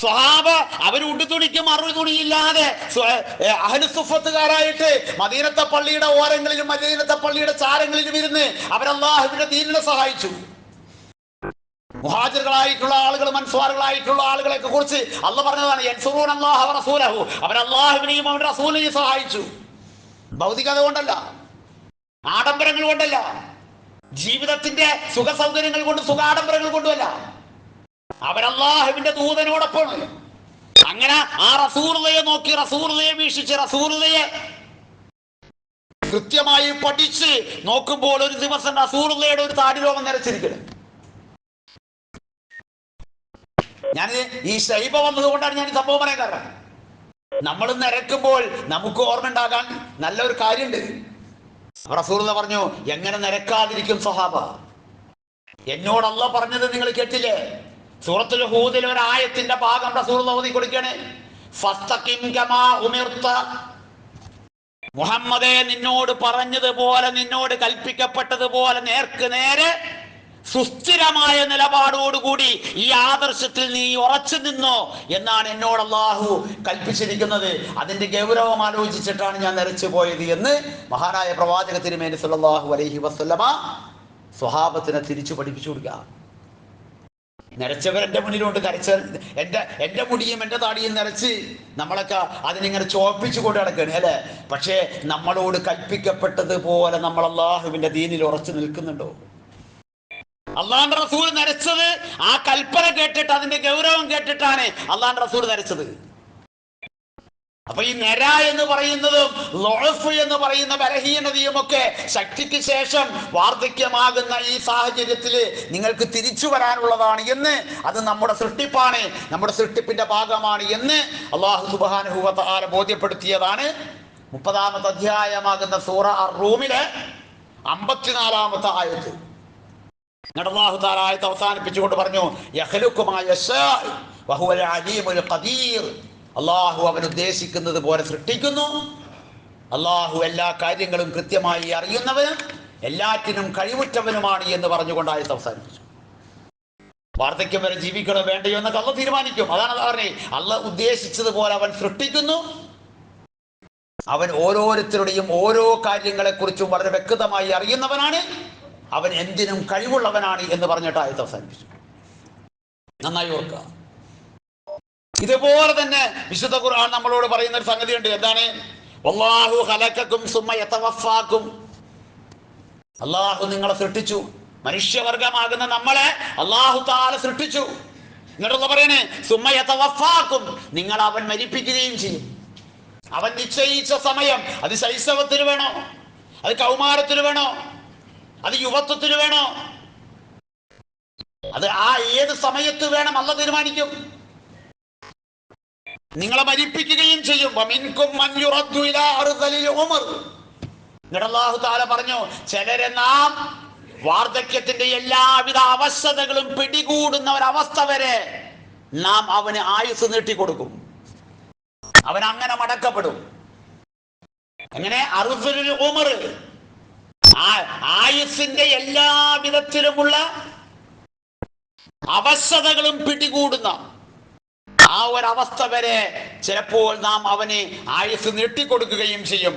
സ്വഹാബ അവർ ഉടുതുണിക്ക് മറുതുണിയില്ലാതെ അഹ്ലുസുഫത്തുകാരായിട്ട് മദീനത്തെ പള്ളിയുടെ ഓരങ്ങളിലും മദീനത്തെ പള്ളിയുടെ ചാരങ്ങളിലും ഇരുന്ന് അവരല്ലാഹുവിന്റെ ദീനിനെ സഹായിച്ചു. മുഹാജിറുകളായിട്ടുള്ള ആളുകൾ, അൻസ്വാറുകളായിട്ടുള്ള ആളുകളെ കുറിച്ച് അള്ളാഹ് പറഞ്ഞതാണ്, യൻസുറൂന അല്ലാഹ വ റസൂലഹു, അവർ അല്ലാഹുവിനെയും അവരുടെ റസൂലിനെയും സഹായിച്ചു. ഭൗതികത കൊണ്ടല്ല, ആഡംബരങ്ങൾ കൊണ്ടല്ല, ജീവിതത്തിന്റെ സുഖ സൗകര്യങ്ങൾ കൊണ്ട്, സുഖാഡംബരങ്ങൾ കൊണ്ടുമല്ല, അവരല്ലാഹുവിന്റെ ദൂതനോടൊപ്പം. അങ്ങനെ ആ റസൂലുള്ളാഹിയെ നോക്കി, റസൂലുള്ളാഹിയെ വീക്ഷിച്ച്, റസൂലുള്ളാഹിയെ കൃത്യമായി പഠിച്ച് നോക്കുമ്പോൾ ഒരു ദിവസം റസൂലുള്ളാഹിയുടെ ഒരു താടി രോഗം നരച്ചിരിക്കണം. ഞാൻ ഈ ശൈബ വന്നതുകൊണ്ടാണ് ഞാൻ ഈ സംഭവം പറയാൻ കാരണം. നമ്മൾ നിരക്കുമ്പോൾ നമുക്ക് ഓർമ്മ ഉണ്ടാകാൻ നല്ലൊരു കാര്യമുണ്ട്. റസൂലുള്ളാഹി പറഞ്ഞു, എങ്ങനെ നിരക്കാതിരിക്കും സ്വഹാബ? എന്നോട് അല്ലാഹ് പറഞ്ഞത് നിങ്ങൾ കേട്ടില്ലേ? സൂറത്തുൽ ഹൂദിൽ ഒരു ആയത്തിന്റെ ഭാഗം റസൂലുള്ളാഹി ഓതി കൊടുക്കുകയാണ്. ഫസ്തഖിം കമാ ഉമിർത, മുഹമ്മദേ നിന്നോട് പറഞ്ഞതുപോലെ, നിന്നോട് കൽപ്പിക്കപ്പെട്ടതുപോലെ നേർക്ക് നേരെ സുസ്ഥിരമായ നിലപാടോടുകൂടി ഈ ആദർശത്തിൽ നീ ഉറച്ചു നിന്നോ എന്നാണ് എന്നോട് അല്ലാഹു കൽപ്പിച്ചിരിക്കുന്നത്. അതിന്റെ ഗൗരവം ആലോചിച്ചിട്ടാണ് ഞാൻ നരച്ചു പോയത് എന്ന് മഹാനായ പ്രവാചക തിരുമേനി സല്ലല്ലാഹു അലൈഹി വസല്ലമ സ്വഹാബത്തിനെ തിരിച്ചു പഠിപ്പിച്ചു കൊടുക്കുക. നരച്ചവരെന്റെ മുന്നിലുണ്ട്, എന്റെ മുടിയും എന്റെ താടിയും നരച്ച് നമ്മളൊക്കെ അതിനിങ്ങനെ ചോപ്പിച്ചു കൊണ്ട് നടക്കുകയാണ് അല്ലെ? പക്ഷേ നമ്മളോട് കൽപ്പിക്കപ്പെട്ടതുപോലെ നമ്മൾ അല്ലാഹുവിന്റെ ദീനിൽ ഉറച്ചു നിൽക്കുന്നുണ്ടോ? അള്ളാഹുവിന്റെ റസൂൽ നരച്ചത് ആ കൽപ്പന കേട്ടിട്ട്, അതിന്റെ ഗൗരവം കേട്ടിട്ടാണ് അള്ളാഹുവിന്റെ റസൂൽ നരച്ചത്. അപ്പൊ ഈ നര എന്ന് പറയുന്നതും ലൊഅഫ് എന്ന് പറയുന്ന ബലഹീനതയും ഒക്കെ ശക്തിക്ക് ശേഷം വാർദ്ധക്യമാകുന്ന ഈ സാഹചര്യത്തിൽ നിങ്ങൾക്ക് തിരിച്ചു വരാനുള്ളതാണ് എന്ന്, അത് നമ്മുടെ സൃഷ്ടിപ്പാണ്, നമ്മുടെ സൃഷ്ടിപ്പിന്റെ ഭാഗമാണ് എന്ന് അല്ലാഹു സുബ്ഹാനഹു വ തആല ബോധ്യപ്പെടുത്തിയതാണ് 30-ാമത്തെ അധ്യായമാകുന്ന സൂറ അർ-റൂമിലെ 54-ാമത്തെ ആയത്ത്. അല്ലാഹു തആല ആയത്ത് അവസാനിപ്പിച്ചുകൊണ്ട് പറഞ്ഞു, യഖ്ലുഖു മാ യശാ വഹുവൽ അലീമുൽ ഖദീർ. അല്ലാഹു അവൻ ഉദ്ദേശിക്കുന്നത് പോലെ സൃഷ്ടിക്കുന്നു. അല്ലാഹു എല്ലാ കാര്യങ്ങളും കൃത്യമായി അറിയുന്നവനും എല്ലാറ്റിനും കഴിവുറ്റവനുമാണ് എന്ന് പറഞ്ഞുകൊണ്ട് ആയത്ത് അവസാനിപ്പിച്ചു. വാർദ്ധക്യം വരെ ജീവിക്കണോ വേണ്ടയോ എന്നൊക്കെ അള്ളാഹ് തീരുമാനിക്കും. അതാണ് പറഞ്ഞത്, അള്ളാഹ് ഉദ്ദേശിച്ചതുപോലെ അവൻ സൃഷ്ടിക്കുന്നു. അവൻ ഓരോരുത്തരുടെയും ഓരോ കാര്യങ്ങളെ കുറിച്ചും വളരെ വ്യക്തമായി അറിയുന്നവനാണ്. അവൻ എന്തിനും കഴിവുള്ളവനാണ് എന്ന് പറഞ്ഞിട്ട് ആയത്ത് അവസാനിപ്പിച്ചു. നന്നായി ഓർക്കുക. ഇതുപോലെ തന്നെ വിശുദ്ധ ഖുർആൻ നമ്മളോട് പറയുന്ന ഒരു സംഗതിയുണ്ട്. എന്താണ്? വല്ലാഹു ഖലഖക്കും സുമ്മ യതവഫാക്കും. അല്ലാഹു നിങ്ങളെ സൃഷ്ടിച്ചു, മനുഷ്യവർഗമാകുന്ന നമ്മളെ അല്ലാഹു തആല സൃഷ്ടിച്ചു. എന്നിട്ടുള്ള പറയണേ, സുമ്മ യതവഫാക്കും, നിങ്ങൾ അവൻ മരിപ്പിക്കുകയും ചെയ്യും. അവൻ നിശ്ചയിച്ച സമയം, അത് ശൈശവത്തിന് വേണോ, അത് കൗമാരത്തിന് വേണോ, അത് യുവത്വത്തിന് വേണോ, അത് ആ ഏത് സമയത്ത് വേണം അല്ലാഹ് തീരുമാനിക്കും. നിങ്ങളെ മരിപ്പിക്കുകയും ചെയ്യും. അല്ലാഹു തആല പറഞ്ഞു, ചിലരെ നാം വാർദ്ധക്യത്തിന്റെ എല്ലാവിധ അവസ്ഥകളും പിടികൂടുന്ന ഒരവസ്ഥ വരെ നാം അവന് ആയുസ് നീട്ടിക്കൊടുക്കും. അവൻ അങ്ങനെ മടക്കപ്പെടും. അങ്ങനെ അറുദുൽ ഉമർ, ആയുസിന്റെ എല്ലാ വിധത്തിലുമുള്ള അവസ്ഥകളും പിടികൂടുന്ന ആ ഒരവസ്ഥ വരെ ചിലപ്പോൾ നാം അവന് ആയുസ് നീട്ടിക്കൊടുക്കുകയും ചെയ്യും.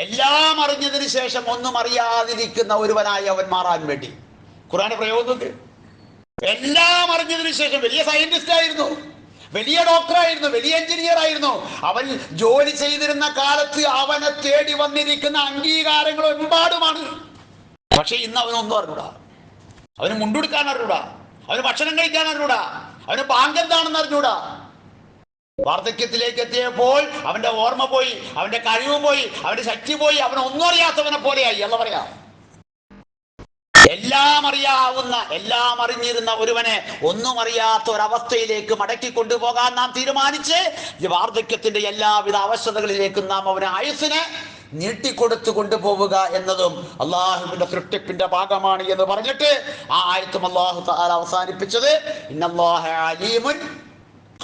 എല്ലാം അറിഞ്ഞതിന് ശേഷം ഒന്നും അറിയാതിരിക്കുന്ന ഒരുവനായി അവൻ മാറാൻ വേണ്ടി ഖുർആന്റെ പ്രയോഗമുണ്ട്. എല്ലാം അറിഞ്ഞതിന് ശേഷം വലിയ സയന്റിസ്റ്റ് ആയിരുന്നു, വലിയ ഡോക്ടറായിരുന്നു, വലിയ എഞ്ചിനീയർ ആയിരുന്നു. അവൻ ജോലി ചെയ്തിരുന്ന കാലത്ത് അവനെ തേടി വന്നിരിക്കുന്ന അംഗീകാരങ്ങളും എമ്പാടുമാണ്. പക്ഷെ ഇന്ന് അവനൊന്നും അറിഞ്ഞൂടാ. അവന് മുണ്ടെടുക്കാൻ അറിഞ്ഞൂടാ, അവന് ഭക്ഷണം കഴിക്കാൻ അറിഞ്ഞൂടാ, അവന് പാങ്കെന്താണെന്ന് അറിഞ്ഞൂടാ. വാർദ്ധക്യത്തിലേക്ക് എത്തിയപ്പോൾ അവന്റെ ഓർമ്മ പോയി, അവന്റെ കഴിവ് പോയി, അവന്റെ ശക്തി പോയി, അവനൊന്നും അറിയാത്തവനെ പോലെയായി. അല്ല പറയാ, എല്ലാം അറിയാവുന്ന, എല്ലാം അറിഞ്ഞിരുന്ന ഒരുവനെ ഒന്നും അറിയാത്ത ഒരവസ്ഥയിലേക്ക് മടക്കി കൊണ്ടുപോകാൻ നാം തീരുമാനിച്ച് വാർദ്ധക്യത്തിന്റെ എല്ലാവിധ അവസ്ഥകളിലേക്കും നാം അവനെ ആയുസ്സിനെ നീട്ടിക്കൊടുത്തു കൊണ്ടുപോവുക എന്നതും അള്ളാഹുവിന്റെ സൃഷ്ടിപ്പിന്റെ ഭാഗമാണ് എന്ന് പറഞ്ഞിട്ട് ആ ആയത്തും അള്ളാഹു തആല അവസാനിപ്പിച്ചത് ഇന്നല്ലാഹ അലീമുൻ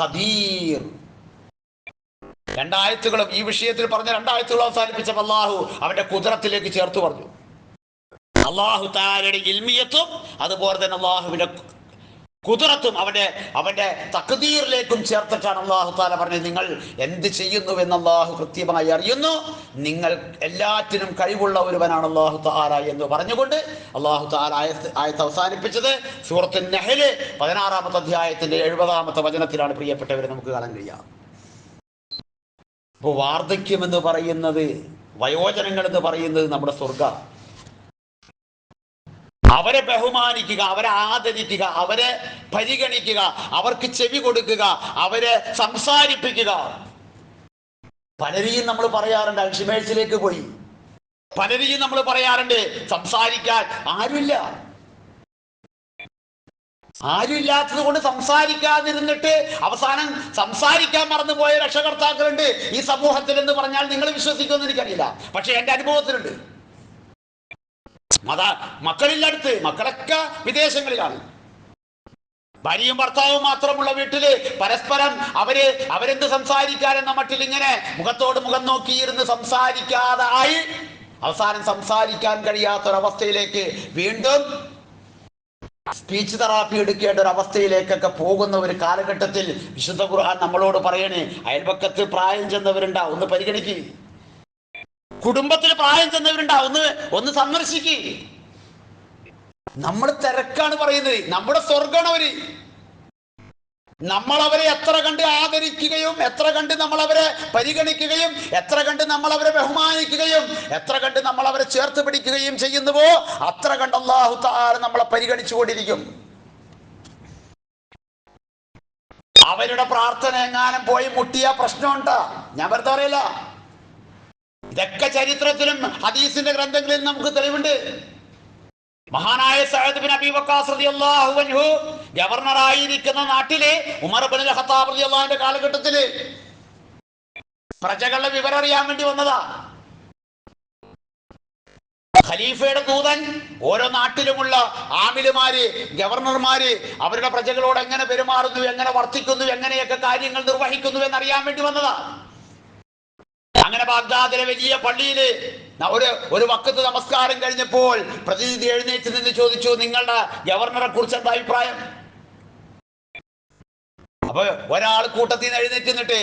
ഖദീർ. രണ്ടായത്തുകളും ഈ വിഷയത്തിൽ പറഞ്ഞ രണ്ടായത്തുകൾ അവസാനിപ്പിച്ചപ്പോൾ അള്ളാഹു അവന്റെ കുദറത്തിലേക്ക് ചേർത്ത് പറഞ്ഞു. അള്ളാഹു തആലയുടെ ഇൽമിയത്തും അതുപോലെ തന്നെ അള്ളാഹുവിന്റെ കുദറത്തും അവന്റെ തഖ്ദീറിലേക്കും ചേർത്തിട്ടാണ് അള്ളാഹു തആല പറഞ്ഞത്. നിങ്ങൾ എന്ത് ചെയ്യുന്നു എന്ന് അള്ളാഹു കൃത്യമായി അറിയുന്നു, നിങ്ങൾ എല്ലാറ്റിനും കഴിവുള്ള ഒരുവനാണ് അള്ളാഹു തആല എന്ന് പറഞ്ഞുകൊണ്ട് അള്ളാഹു തആല ആയത്ത് അവസാനിപ്പിച്ചത് സൂറത്തുൻ നഹ്ൽ 16-ാമത്തെ അധ്യായത്തിന്റെ 70-ാമത്തെ വചനത്തിലാണ്. പ്രിയപ്പെട്ടവരെ, നമുക്ക് കാണാൻ കഴിയാം. അപ്പോൾ വാർദ്ധക്യം എന്ന് പറയുന്നത്, വയോജനങ്ങൾ എന്ന് പറയുന്നത് നമ്മുടെ സ്വർഗ്ഗ. അവരെ ബഹുമാനിക്കുക, അവരെ ആദരിക്കുക, അവരെ പരിഗണിക്കുക, അവർക്ക് ചെവി കൊടുക്കുക, അവരെ സംസാരിപ്പിക്കുക. പലരെയും നമ്മൾ പറയാറുണ്ട് അൽഷിമേഴ്സിലേക്ക് പോയി, പലരെയും നമ്മൾ പറയാറുണ്ട് സംസാരിക്കാൻ ആരുമില്ലാത്തത് കൊണ്ട് സംസാരിക്കാതിരുന്നിട്ട് അവസാനം സംസാരിക്കാൻ മറന്നുപോയ രക്ഷകർത്താക്കളുണ്ട് ഈ സമൂഹത്തിൽ എന്ന് പറഞ്ഞാൽ നിങ്ങൾ വിശ്വസിക്കുമെന്ന് എനിക്കറിയില്ല. പക്ഷെ എന്റെ അനുഭവത്തിലുണ്ട്. മക്കളില്ലടുത്ത്, മക്കളൊക്കെ വിദേശങ്ങളിലാണ്. ഭാര്യയും ഭർത്താവും മാത്രമുള്ള വീട്ടില് പരസ്പരം അവരെന്ത് സംസാരിക്കാനെന്ന മട്ടിൽ ഇങ്ങനെ മുഖത്തോട് മുഖം നോക്കിയിരുന്ന് സംസാരിക്കാതായി അവസാനം സംസാരിക്കാൻ കഴിയാത്തൊരവസ്ഥയിലേക്ക് വീണ്ടും സ്പീച്ച് തെറാപ്പി എടുക്കേണ്ട ഒരു അവസ്ഥയിലേക്കൊക്കെ പോകുന്ന ഒരു കാലഘട്ടത്തിൽ വിശുദ്ധ ഖുർആൻ നമ്മളോട് പറയണേ, അയൽപക്കത്ത് പ്രായം ചെന്നവരുണ്ടാ, ഒന്ന് പരിഗണിക്കുക. കുടുംബത്തിൽ പ്രായം ചെന്നവരുണ്ടാ, ഒന്ന് സന്ദർശിക്കുക. നമ്മൾ തിരക്കാണ് പറയുന്നത്, നമ്മുടെ സ്വർഗമാണ് നമ്മൾ അവരെ എത്ര കണ്ട് ആദരിക്കുകയും എത്ര കണ്ട് നമ്മൾ അവരെ പരിഗണിക്കുകയും എത്ര കണ്ട് നമ്മൾ അവരെ ബഹുമാനിക്കുകയും എത്ര കണ്ട് നമ്മൾ അവരെ ചേർത്ത് പിടിക്കുകയും ചെയ്യുന്നുവോ അത്ര കണ്ട് അല്ലാഹു തആല നമ്മളെ പരിഗണിച്ചുകൊണ്ടിരിക്കും. അവരുടെ പ്രാർത്ഥന എങ്ങാനും പോയി മുട്ടിയ പ്രശ്നമുണ്ടാ, ഞാൻ വെറുതെ പറയില്ല. ഇതൊക്കെ ചരിത്രത്തിലും ഹദീസിന്റെ ഗ്രന്ഥങ്ങളിൽ നമുക്ക് തെളിവുണ്ട്. മഹാനായ സഅദ് ബിൻ അബീ വഖാസ് റളിയല്ലാഹു അൻഹു ഗവർണറായിരിക്കുന്ന നാട്ടിലെ ഉമർ ഇബ്നുൽ ഖത്താബ് റളിയല്ലാഹു അൻഹുവിന്റെ കാലഘട്ടത്തില് പ്രജകളുടെ വിവരം അറിയാൻ വേണ്ടി വന്നതാ. ഖലീഫയുടെ ദൂതൻ ഓരോ നാട്ടിലുമുള്ള ആമിലുമാര്, ഗവർണർമാര് അവരുടെ പ്രജകളോട് എങ്ങനെ പെരുമാറുന്നു, എങ്ങനെ വർത്തിക്കുന്നു, എങ്ങനെയൊക്കെ കാര്യങ്ങൾ നിർവഹിക്കുന്നു എന്നറിയാൻ വേണ്ടി വന്നതാ. അങ്ങനെ ബാഗ്ദാദിലെ വലിയ പള്ളിയില് ഒരു വഖത്ത് നമസ്കാരം കഴിഞ്ഞപ്പോൾ പ്രതിനിധി എഴുന്നേറ്റ് നിന്ന് ചോദിച്ചു, നിങ്ങളുടെ ഗവർണറെ കുറിച്ച് എന്താ അഭിപ്രായം? അപ്പൊ ഒരാൾ കൂട്ടത്തിൽ നിന്ന് എഴുന്നേറ്റ് നിന്നിട്ട്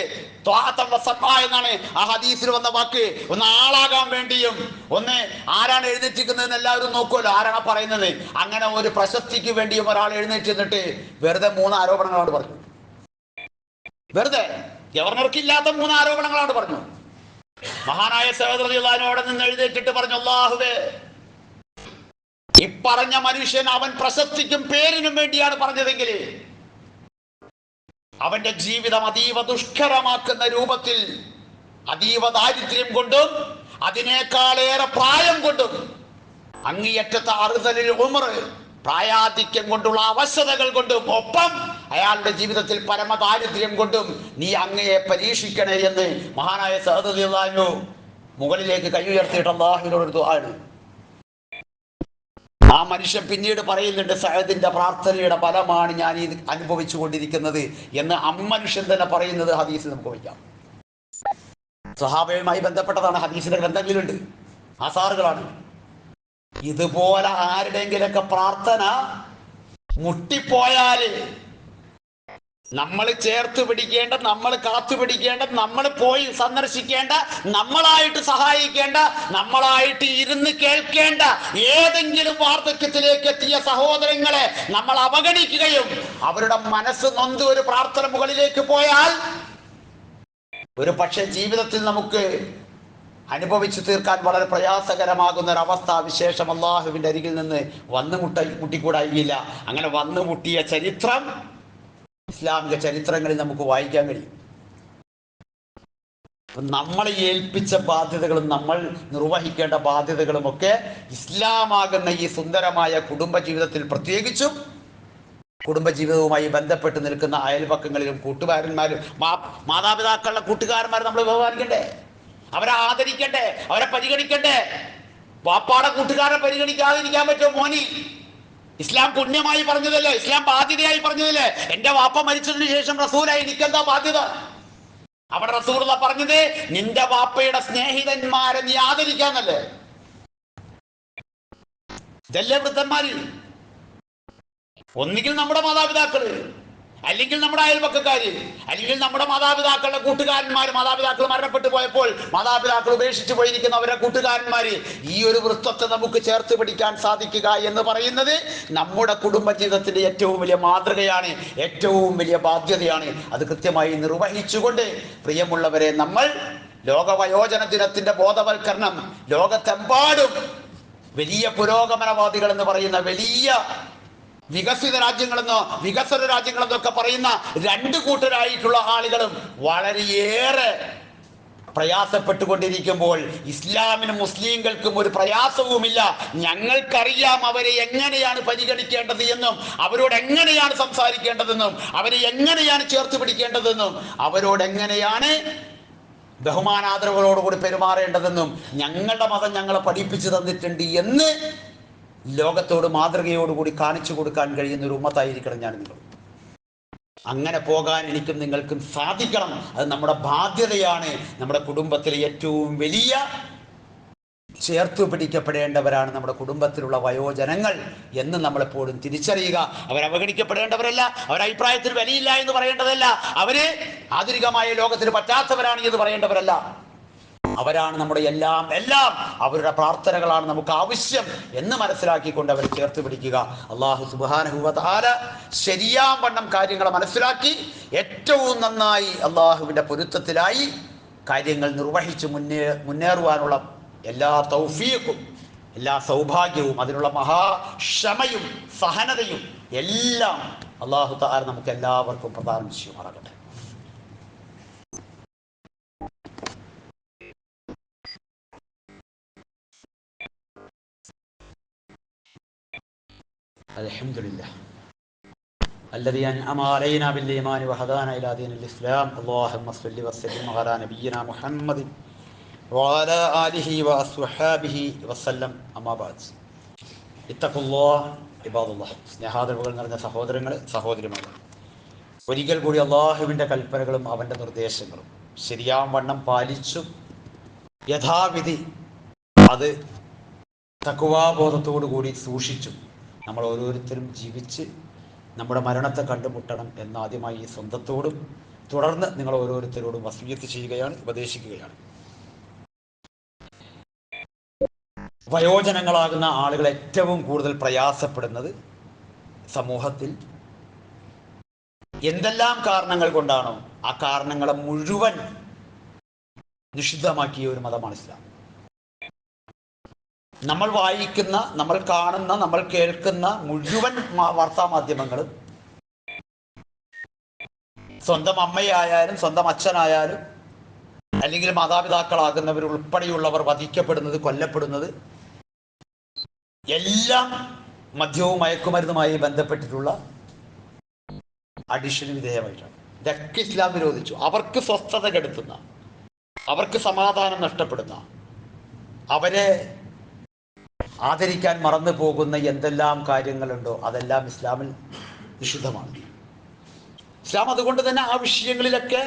എന്നാണ് ആ ഹദീസിൽ വന്ന വാക്ക്. ഒന്ന് ആളാകാൻ വേണ്ടിയും ഒന്ന് ആരാണ് എഴുന്നേറ്റിരിക്കുന്നതെന്ന് എല്ലാവരും നോക്കുമല്ലോ, ആരാണ് പറയുന്നത്. അങ്ങനെ ഒരു പ്രശസ്തിക്ക് വേണ്ടിയും ഒരാൾ എഴുന്നേറ്റ് നിന്നിട്ട് വെറുതെ 3 ആരോപണങ്ങളോട് പറഞ്ഞു. വെറുതെ ഗവർണർക്ക് ഇല്ലാത്ത 3 ആരോപണങ്ങളോട് പറഞ്ഞു. മഹാനായ സഅദ് റളിയല്ലാഹു അൻഹു അവിടെ നിന്ന് എഴുന്നേറ്റിട്ട് പറഞ്ഞു, അല്ലാഹുവേ, ഈ പറഞ്ഞ മനുഷ്യൻ അവൻ പ്രശസ്തിക്കും പേരിനും വേണ്ടിയാണ് പറഞ്ഞതെങ്കിൽ അവന്റെ ജീവിതം അതീവ ദുഷ്കരമാക്കുന്ന രൂപത്തിൽ അതീവ ദാരിദ്ര്യം കൊണ്ടും അതിനേക്കാളേറെ പ്രായം കൊണ്ടും അങ്ങേയറ്റത്തെ അറുതലിൽ ഉമർ പ്രായാധിക്യം കൊണ്ടുള്ള അവശതകൾ കൊണ്ടും ഒപ്പം അയാളുടെ ജീവിതത്തിൽ പരമദാരിദ്ര്യം കൊണ്ടും നീ അങ്ങയെ പരീക്ഷിക്കണേ എന്ന് മഹാനായ സഅദ് റളിയല്ലാഹു അൻഹു മുകളിലേക്ക് കൈ ഉയർത്തിയിട്ട് അല്ലാഹുവിനോട് ദുആണ്. ആ മനുഷ്യൻ പിന്നീട് പറയുന്നുണ്ട്, സഅദിന്റെ പ്രാർത്ഥനയുടെ ഫലമാണ് ഞാൻ ഇത് അനുഭവിച്ചു കൊണ്ടിരിക്കുന്നത് എന്ന് അമ്മനുഷ്യൻ തന്നെ പറയുന്നത് ഹദീസിൽ നമുക്ക് വയ്ക്കാം. സ്വഹാബയുമായി ബന്ധപ്പെട്ടതാണ്, ഹദീസിന്റെ ഗ്രന്ഥങ്ങളിലുണ്ട്, ആസാറുകളാണ്. ഇതുപോലെ ആരുടെയെങ്കിലൊക്കെ പ്രാർത്ഥന മുട്ടിപ്പോയാല് നമ്മൾ ചേർത്ത് പിടിക്കേണ്ട, നമ്മൾ കാത്തുപിടിക്കേണ്ട, നമ്മൾ പോയി സന്ദർശിക്കേണ്ട, നമ്മളായിട്ട് സഹായിക്കേണ്ട, നമ്മളായിട്ട് ഇരുന്ന് കേൾക്കേണ്ട ഏതെങ്കിലും വാർദ്ധക്യത്തിലേക്ക് എത്തിയ സഹോദരങ്ങളെ നമ്മൾ അവഗണിക്കുകയും അവരുടെ മനസ്സ് നൊന്ത് ഒരു പ്രാർത്ഥന മുകളിലേക്ക് പോയാൽ ഒരു പക്ഷേ ജീവിതത്തിൽ നമുക്ക് അനുഭവിച്ചു തീർക്കാൻ വളരെ പ്രയാസകരമാകുന്ന ഒരവസ്ഥ വിശേഷം അല്ലാഹുവിന്റെ അരികിൽ നിന്ന് മുട്ടിക്കൂടായില്ല. അങ്ങനെ വന്നുമുട്ടിയ ചരിത്രം ഇസ്ലാമിക ചരിത്രങ്ങളിൽ നമുക്ക് വായിക്കാൻ കഴിയും. നമ്മളെ ഏൽപ്പിച്ച ബാധ്യതകളും നമ്മൾ നിർവഹിക്കേണ്ട ബാധ്യതകളുമൊക്കെ ഇസ്ലാമാകുന്ന ഈ സുന്ദരമായ കുടുംബജീവിതത്തിൽ, പ്രത്യേകിച്ചും കുടുംബജീവിതവുമായി ബന്ധപ്പെട്ട് നിൽക്കുന്ന അയൽപക്കങ്ങളിലും കൂട്ടുകാരന്മാരും മാതാപിതാക്കളുടെ കൂട്ടുകാരന്മാർ നമ്മൾ ബഹുമാനിക്കണ്ടേ, അവരെ ആദരിക്കണ്ടേ, അവരെ പരിഗണിക്കണ്ടേ. വാപ്പാടെ കൂട്ടുകാരെ പരിഗണിക്കാതിരിക്കാൻ പറ്റുമോ മോനി? ഇസ്ലാം പുണ്യമായി പറഞ്ഞതല്ലേ, ഇസ്ലാം ബാധ്യതയായി പറഞ്ഞതല്ലേ. എന്റെ വാപ്പ മരിച്ചതിന് ശേഷം റസൂലായി എനിക്കെന്താ ബാധ്യത? അവിടെ റസൂലുള്ള പറഞ്ഞത് നിന്റെ വാപ്പയുടെ സ്നേഹിതന്മാരെ നീ ആദരിക്കാന്നല്ലേ. ഇതല്ലേ വൃദ്ധന്മാര്? ഒന്നുകിൽ നമ്മുടെ മാതാപിതാക്കള്, അല്ലെങ്കിൽ നമ്മുടെ അയൽപക്കക്കാര്, അല്ലെങ്കിൽ നമ്മുടെ മാതാപിതാക്കളുടെ കൂട്ടുകാരന്മാര്. മാതാപിതാക്കൾ മരണപ്പെട്ടു പോയപ്പോൾ മാതാപിതാക്കൾ ഉപേക്ഷിച്ചു പോയിരിക്കുന്ന അവരുടെ കൂട്ടുകാരന്മാര്. ഈ ഒരു വൃത്തത്തെ നമുക്ക് ചേർത്ത് പിടിക്കാൻ സാധിക്കുക എന്ന് പറയുന്നത് നമ്മുടെ കുടുംബജീവിതത്തിന്റെ ഏറ്റവും വലിയ മാതൃകയാണ്, ഏറ്റവും വലിയ ബാധ്യതയാണ്. അത് കൃത്യമായി നിർവഹിച്ചുകൊണ്ട് പ്രിയമുള്ളവരെ, നമ്മൾ ലോകവയോജന ദിനത്തിന്റെ ബോധവൽക്കരണം ലോകത്തെമ്പാടും വലിയ പുരോഗമനവാദികൾ എന്ന് പറയുന്ന, വലിയ വികസിത രാജ്യങ്ങളെന്നോ വികസ്വര രാജ്യങ്ങളെന്നൊക്കെ പറയുന്ന രണ്ട് കൂട്ടരായിട്ടുള്ള ആളുകളും വളരെയേറെ പ്രയാസപ്പെട്ടുകൊണ്ടിരിക്കുമ്പോൾ ഇസ്ലാമിനും മുസ്ലിങ്ങൾക്കും ഒരു പ്രയാസവുമില്ല. ഞങ്ങൾക്കറിയാം അവരെ എങ്ങനെയാണ് പരിഗണിക്കേണ്ടത് എന്നും, അവരോട് എങ്ങനെയാണ് സംസാരിക്കേണ്ടതെന്നും, അവരെ എങ്ങനെയാണ് ചേർത്ത് പിടിക്കേണ്ടതെന്നും, അവരോട് എങ്ങനെയാണ് ബഹുമാനാദരവുകളോടുകൂടി പെരുമാറേണ്ടതെന്നും ഞങ്ങളുടെ മതം ഞങ്ങളെ പഠിപ്പിച്ചു തന്നിട്ടുണ്ട് എന്ന് ലോകത്തോട് മാതൃകയോടുകൂടി കാണിച്ചു കൊടുക്കാൻ കഴിയുന്ന ഒരു ഉമ്മത്തായിരിക്കണം ഞാൻ നിങ്ങൾ. അങ്ങനെ പോകാൻ എനിക്കും നിങ്ങൾക്കും സാധിക്കണം. അത് നമ്മുടെ ബാധ്യതയാണ്. നമ്മുടെ കുടുംബത്തിലെ ഏറ്റവും വലിയ ചേർത്തു പിടിക്കപ്പെടേണ്ടവരാണ് നമ്മുടെ കുടുംബത്തിലുള്ള വയോജനങ്ങൾ എന്ന് നമ്മളെപ്പോഴും തിരിച്ചറിയുക. അവരവഗണിക്കപ്പെടേണ്ടവരല്ല, അവരുടെ അഭിപ്രായത്തിന് വിലയില്ല എന്ന് പറയേണ്ടതല്ല, അവര് ആധുനികമായ ലോകത്തിന് പറ്റാത്തവരാണ് എന്ന് പറയേണ്ടവരല്ല. അവരാണ് നമ്മുടെ എല്ലാം. അവരുടെ പ്രാർത്ഥനകളാണ് നമുക്ക് ആവശ്യം എന്ന് മനസ്സിലാക്കിക്കൊണ്ട് അവരെ ചേർത്ത് പിടിക്കുക. അല്ലാഹു സുബ്ഹാനഹു വ തആല ശരിയാം വണ്ണം കാര്യങ്ങളെ മനസ്സിലാക്കി ഏറ്റവും നന്നായി അള്ളാഹുവിൻ്റെ പൊരുത്തത്തിലായി കാര്യങ്ങൾ നിർവഹിച്ച് മുന്നേറുവാനുള്ള എല്ലാ തൗഫീഖും, എല്ലാ സൗഭാഗ്യവും, അതിനുള്ള മഹാക്ഷമയും സഹനതയും എല്ലാം അല്ലാഹു തആല നമുക്ക് എല്ലാവർക്കും പ്രദാനം ചെയ്യുമാറാകട്ടെ. الحمدلله الذي أنعم علينا بالإيمان وهدانا إلى دين الإسلام. اللهم صل وسلم على نبينا محمد وعلى آله وأصحابه وسلم. أما بعد اتقوا الله عباد الله. സ്നേഹാദരവുകൾ നിറഞ്ഞ സഹോദരങ്ങളെ, സഹോദരിമാരെ, ഒരിക്കൽ കൂടി അള്ളാഹുവിൻ്റെ കൽപ്പനകളും അവൻ്റെ നിർദ്ദേശങ്ങളും ശരിയാം വണ്ണം പാലിച്ചും യഥാവിധി അത് തഖ്വാബോധത്തോടു കൂടി സൂക്ഷിച്ചും നമ്മൾ ഓരോരുത്തരും ജീവിച്ച് നമ്മുടെ മരണത്തെ കണ്ടുമുട്ടണം എന്ന് ആദ്യമായി ഈ സ്വന്തത്തോടും തുടർന്ന് നിങ്ങൾ ഓരോരുത്തരോടും വസിയ്യത്ത് ചെയ്യുകയാണ്, ഉപദേശിക്കുകയാണ്. വയോജനങ്ങളാകുന്ന ആളുകൾ ഏറ്റവും കൂടുതൽ പ്രയാസപ്പെടുന്നത് സമൂഹത്തിൽ എന്തെല്ലാം കാരണങ്ങൾ കൊണ്ടാണോ ആ കാരണങ്ങളെ മുഴുവൻ നിഷിദ്ധമാക്കിയ ഒരു മതമാണ് ഇസ്ലാം. നമ്മൾ വായിക്കുന്ന, നമ്മൾ കാണുന്ന, നമ്മൾ കേൾക്കുന്ന മുഴുവൻ വാർത്താമാധ്യമങ്ങളും സ്വന്തം അമ്മയായാലും സ്വന്തം അച്ഛനായാലും അല്ലെങ്കിൽ മാതാപിതാക്കളാകുന്നവർ ഉൾപ്പെടെയുള്ളവർ വധിക്കപ്പെടുന്നത്, കൊല്ലപ്പെടുന്നത് എല്ലാം മദ്യവും മയക്കുമരുന്നുമായി ബന്ധപ്പെട്ടിട്ടുള്ള അഡിഷന് വിധേയമായിട്ടാണ്. ഇതൊക്കെ ഇസ്ലാം വിരോധിച്ചു. അവർക്ക് സ്വസ്ഥത കെടുത്തുന്ന, അവർക്ക് സമാധാനം നഷ്ടപ്പെടുന്ന, അവരെ ആദരിക്കാൻ മറന്നു പോകുന്ന എന്തെല്ലാം കാര്യങ്ങളുണ്ടോ അതെല്ലാം ഇസ്ലാമിൽ നിഷിദ്ധമാണ്. ഇസ്ലാം അതുകൊണ്ട് തന്നെ ആ വിഷയങ്ങളിലൊക്കെ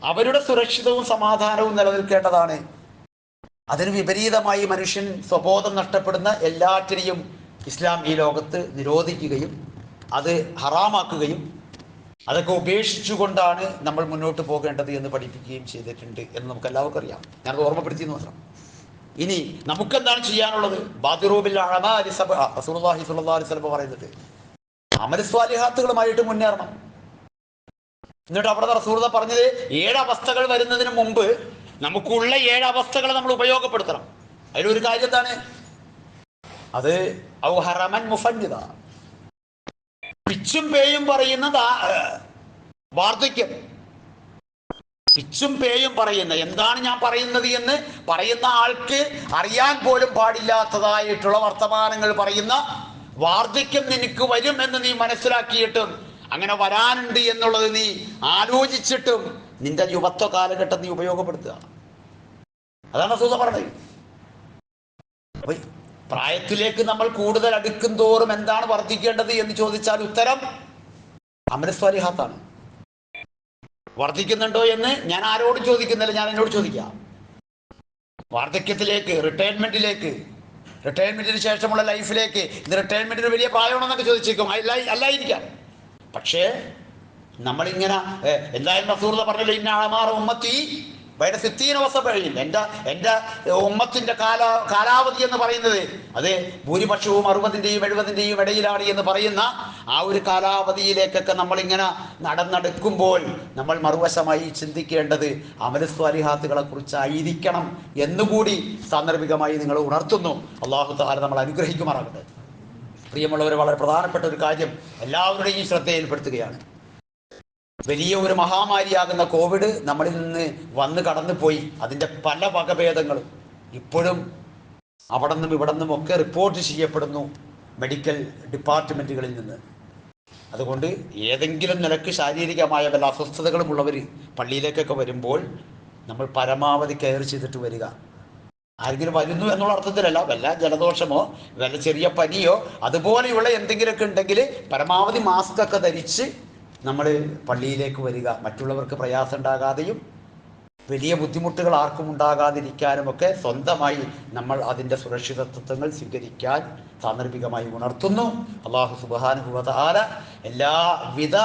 അവരുടെ സുരക്ഷിതവും സമാധാനവും നിലനിൽക്കേണ്ടതാണ്. അതിന് വിപരീതമായി മനുഷ്യൻ സ്വബോധം നഷ്ടപ്പെടുന്ന എല്ലാറ്റിനെയും ഇസ്ലാം ഈ ലോകത്ത് നിരോധിക്കുകയും അത് ഹറാമാക്കുകയും അതൊക്കെ ഉപേക്ഷിച്ചുകൊണ്ടാണ് നമ്മൾ മുന്നോട്ട് പോകേണ്ടത് എന്ന് പഠിപ്പിക്കുകയും ചെയ്തിട്ടുണ്ട് എന്ന് നമുക്ക് എല്ലാവർക്കും അറിയാം. ഞാനത് ഓർമ്മപ്പെടുത്തിയെന്ന് മാത്രം. ഇനി നമുക്കെന്താണ് ചെയ്യാനുള്ളത്? ബാദിറൂബിൽ അഅമാലി സബ്അ, റസൂലുള്ളാഹി സ്വല്ലല്ലാഹു അലൈഹി വസല്ലം പറയുന്നത് അമൽ സ്വാലിഹാത്തുകളുമായിട്ട് മുന്നേറണം. എന്നിട്ട് അവിടെ റസൂലുള്ളാ പറഞ്ഞത് 7 അവസ്ഥകൾ വരുന്നതിന് മുമ്പ് നമുക്കുള്ള 7 അവസ്ഥകൾ നമ്മൾ ഉപയോഗപ്പെടുത്തണം. അതിലൊരു കാര്യം എന്താണ്? അത് ഔ ഹറമൻ മുഫന്നിദ, പിച്ചും പേയും പറയുന്ന വാർദ്ധക്യം. പിച്ചും പേയും പറയുന്ന, എന്താണ് ഞാൻ പറയുന്നത് എന്ന് പറയുന്ന ആൾക്ക് അറിയാൻ പോലും പാടില്ലാത്തതായിട്ടുള്ള വർത്തമാനങ്ങൾ പറയുന്ന വാർദ്ധക്യം നിനക്ക് വരും എന്ന് നീ മനസ്സിലാക്കിയിട്ടും, അങ്ങനെ വരാനുണ്ട് എന്നുള്ളത് നീ ആലോചിച്ചിട്ടും നിന്റെ യുവത്വ കാലഘട്ടം നീ ഉപയോഗപ്പെടുത്തുക. അതാണ് റസൂൽ പറഞ്ഞത്. അപ്പൊ പ്രായത്തിലേക്ക് നമ്മൾ കൂടുതൽ അടുക്കും തോറും എന്താണ് വർദ്ധിക്കേണ്ടത് എന്ന് ചോദിച്ചാൽ ഉത്തരം അമൽ സ്വാലിഹാത്താണ്. വർദ്ധിക്കുന്നുണ്ടോ എന്ന് ഞാൻ ആരോടും ചോദിക്കുന്നില്ല, ഞാൻ എന്നോട് ചോദിക്കാം. വാർദ്ധക്യത്തിലേക്ക്, റിട്ടയർമെന്റിന് ശേഷമുള്ള ലൈഫിലേക്ക്, ഇത് റിട്ടയർമെന്റിന് വലിയ പ്രായമാണെന്നൊക്കെ ചോദിച്ചേക്കും, അല്ലായിരിക്കാം. പക്ഷേ നമ്മളിങ്ങനെ എന്തായാലും റസൂൽ പറഞ്ഞില്ല, ഇന്ന അഅ്മാറ ഉമ്മത്തി ബൈന സിത്തീന വസബഈൻ, എൻ്റെ ഉമ്മത്തിൻ്റെ കാലാവധി എന്ന് പറയുന്നത് അത് ഭൂരിപക്ഷവും 60-ൻ്റെയും 70-ൻ്റെയും ഇടയിലാണ് എന്ന് പറയുന്ന ആ ഒരു കാലാവധിയിലേക്കൊക്കെ നമ്മളിങ്ങനെ നടന്നെടുക്കുമ്പോൾ നമ്മൾ മറുവശമായി ചിന്തിക്കേണ്ടത് അമൽ സ്വാലിഹാത്തുകളെ കുറിച്ചായിരിക്കണം എന്നുകൂടി സാന്ദർഭികമായി നിങ്ങൾ ഉണർത്തുന്നു. അല്ലാഹു തആല നമ്മൾ അനുഗ്രഹിക്കുമാറാകട്ടെ. പ്രിയമുള്ളവർ, വളരെ പ്രധാനപ്പെട്ട ഒരു കാര്യം എല്ലാവരുടെയും ശ്രദ്ധയിൽപ്പെടുത്തുകയാണ്. വലിയ ഒരു മഹാമാരിയാകുന്ന കോവിഡ് നമ്മളിൽ നിന്ന് വന്ന് കടന്നു പോയി. അതിൻ്റെ പല വകഭേദങ്ങളും ഇപ്പോഴും അവിടെ നിന്നും ഇവിടെ നിന്നും ഒക്കെ റിപ്പോർട്ട് ചെയ്യപ്പെടുന്നു മെഡിക്കൽ ഡിപ്പാർട്ട്മെൻറ്റുകളിൽ നിന്ന്. അതുകൊണ്ട് ഏതെങ്കിലും നിലക്ക് ശാരീരികമായ വല്ല അസ്വസ്ഥതകളും ഉള്ളവർ പള്ളിയിലേക്കൊക്കെ വരുമ്പോൾ നമ്മൾ പരമാവധി കെയർ ചെയ്തിട്ട് വരിക. ആരെങ്കിലും വരുന്നു എന്നുള്ള അർത്ഥത്തിലല്ല, വല്ല ജലദോഷമോ വല്ല ചെറിയ പനിയോ അതുപോലെയുള്ള എന്തെങ്കിലുമൊക്കെ ഉണ്ടെങ്കിൽ പരമാവധി മാസ്കൊക്കെ ധരിച്ച് നമ്മൾ പള്ളിയിലേക്ക് വരിക. മറ്റുള്ളവർക്ക് പ്രയാസം ഉണ്ടാകാതെയും വലിയ ബുദ്ധിമുട്ടുകൾ ആർക്കും ഉണ്ടാകാതിരിക്കാനുമൊക്കെ സ്വന്തമായി നമ്മൾ അതിൻ്റെ സുരക്ഷിതത്വങ്ങൾ സ്വീകരിക്കാൻ സാന്ദർഭികമായി ഉണർത്തുന്നു. അല്ലാഹു സുബ്ഹാനഹു വ തആല എല്ലാവിധ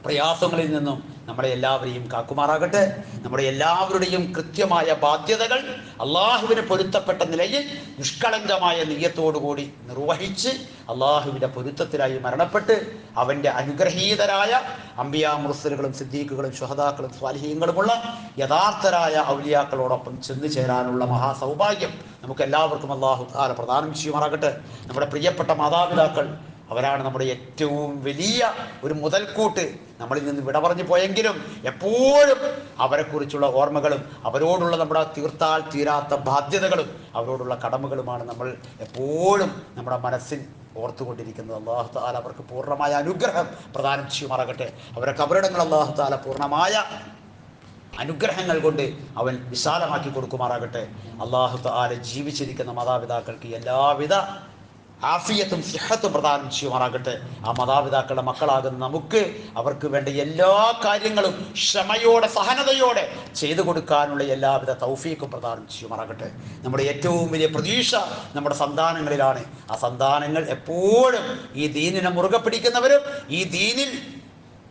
പ്രയാസങ്ങളിൽ നിന്നും നമ്മളെ എല്ലാവരെയും കാക്കുമാറാകട്ടെ. നമ്മുടെ എല്ലാവരുടെയും കൃത്യമായ ബാധ്യതകൾ അള്ളാഹുവിന് പൊരുത്തപ്പെട്ട നിലയിൽ നിഷ്കളങ്കമായ നിയ്യത്തോടുകൂടി നിർവഹിച്ച് അള്ളാഹുവിൻ്റെ പൊരുത്തത്തിലായി മരണപ്പെട്ട് അവൻ്റെ അനുഗ്രഹീതരായ അംബിയാ മുർസലുകളും സിദ്ദീഖുകളും ശുഹദാക്കളും സ്വാലിഹീങ്ങളുമുള്ള യഥാർത്ഥരായ ഔലിയാക്കളോടൊപ്പം ചെന്നു ചേരാനുള്ള മഹാസൗഭാഗ്യം നമുക്ക് എല്ലാവർക്കും അള്ളാഹു തആല പ്രദാനം ചെയ്യുമാറാകട്ടെ. നമ്മുടെ പ്രിയപ്പെട്ട മാതാപിതാക്കൾ, അവരാണ് നമ്മുടെ ഏറ്റവും വലിയ ഒരു മുതൽക്കൂട്ട്. നമ്മളിൽ നിന്ന് വിട പറഞ്ഞു പോയെങ്കിലും എപ്പോഴും അവരെക്കുറിച്ചുള്ള ഓർമ്മകളും അവരോടുള്ള നമ്മുടെ തീർത്താൽ തീരാത്ത ബാധ്യതകളും അവരോടുള്ള കടമകളുമാണ് നമ്മൾ എപ്പോഴും നമ്മുടെ മനസ്സിൽ ഓർത്തുകൊണ്ടിരിക്കുന്നത്. അല്ലാഹു തആല അവർക്ക് പൂർണ്ണമായ അനുഗ്രഹം പ്രദാനം ചെയ്യുമാറാകട്ടെ. അവരെ കബറിടങ്ങൾ അല്ലാഹു തആല പൂർണ്ണമായ അനുഗ്രഹങ്ങൾ കൊണ്ട് അവൻ വിശാലമാക്കി കൊടുക്കുമാറാകട്ടെ. അല്ലാഹു തആല ജീവിച്ചിരിക്കുന്ന മാതാപിതാക്കൾക്ക് എല്ലാവിധ ആഫിയത്തും സിഹത്തും പ്രദാനം ചെയ്യുമാറാകട്ടെ. ആ മാതാപിതാക്കളുടെ മക്കളാകുന്ന നമുക്ക് അവർക്ക് വേണ്ട എല്ലാ കാര്യങ്ങളും ക്ഷമയോടെ സഹനതയോടെ ചെയ്തു കൊടുക്കാനുള്ള എല്ലാവിധ തൗഫീഖും പ്രദാനം ചെയ്യുമാറാകട്ടെ. നമ്മുടെ ഏറ്റവും വലിയ പ്രതീക്ഷ നമ്മുടെ സന്താനങ്ങളിലാണ്. ആ സന്താനങ്ങൾ എപ്പോഴും ഈ ദീനിനെ മുറുകെ പിടിക്കുന്നവരും ഈ ദീനിൽ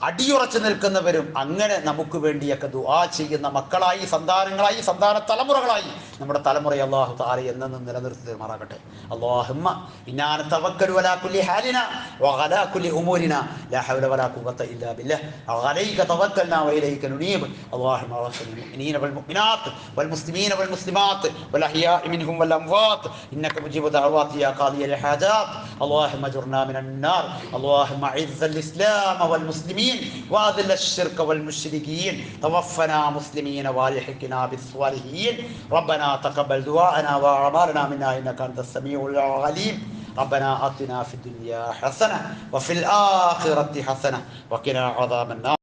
അടിയുറച്ചു നിൽക്കുന്നവരും അങ്ങനെ നമുക്ക് വേണ്ടിയൊക്കെ ദുആ ചെയ്യുന്ന മക്കളായി, സന്താനങ്ങളായി, സന്താന തലമുറകളായി നമ്മുടെ തലമുറയെ അല്ലാഹു തആല എന്നെന്നും നിലനിർത്തി തരുമാറാകട്ടെ. അല്ലാഹുമ്മ ഇന്നാ നതവക്കലു അലാ കുല്ലി ഹാലിനാ വഅലാ കുല്ലി ഉമൂരിനാ ലാ ഹൗല വലാ ഖുവത ഇല്ലാ ബില്ലാഹ് അലൈക തവക്കൽനാ വഇലൈക നുനീബ്. അല്ലാഹുമ്മ വസ്ലിൽ മുഅ്മിനീന വൽ മുഅ്മിനാത്ത് വൽ മുസ്ലിമീന വൽ മുസ്ലിമാത്ത് വൽ അഹ്യാഇ മിൻഹും വൽ അംവാത്ത് ഇന്നക മുജീബു ദഅവാതി യാ ഖാദിയൽ ഹാജാത്ത്. അല്ലാഹുമ്മ അജ്ർനാ മിനൻ നാർ. അല്ലാഹുമ്മ അഇസ്സൽ ഇസ്ലാമ വൽ മുസ്ലിമീൻ وأذل الشرك والمشركين توفنا مسلمين والحقنا بالصالحين. ربنا تقبل دعاءنا وأعمالنا منا إنك أنت السميع العليم. ربنا آتنا في الدنيا حسنة وفي الآخرة حسنة وقنا عذاب النار.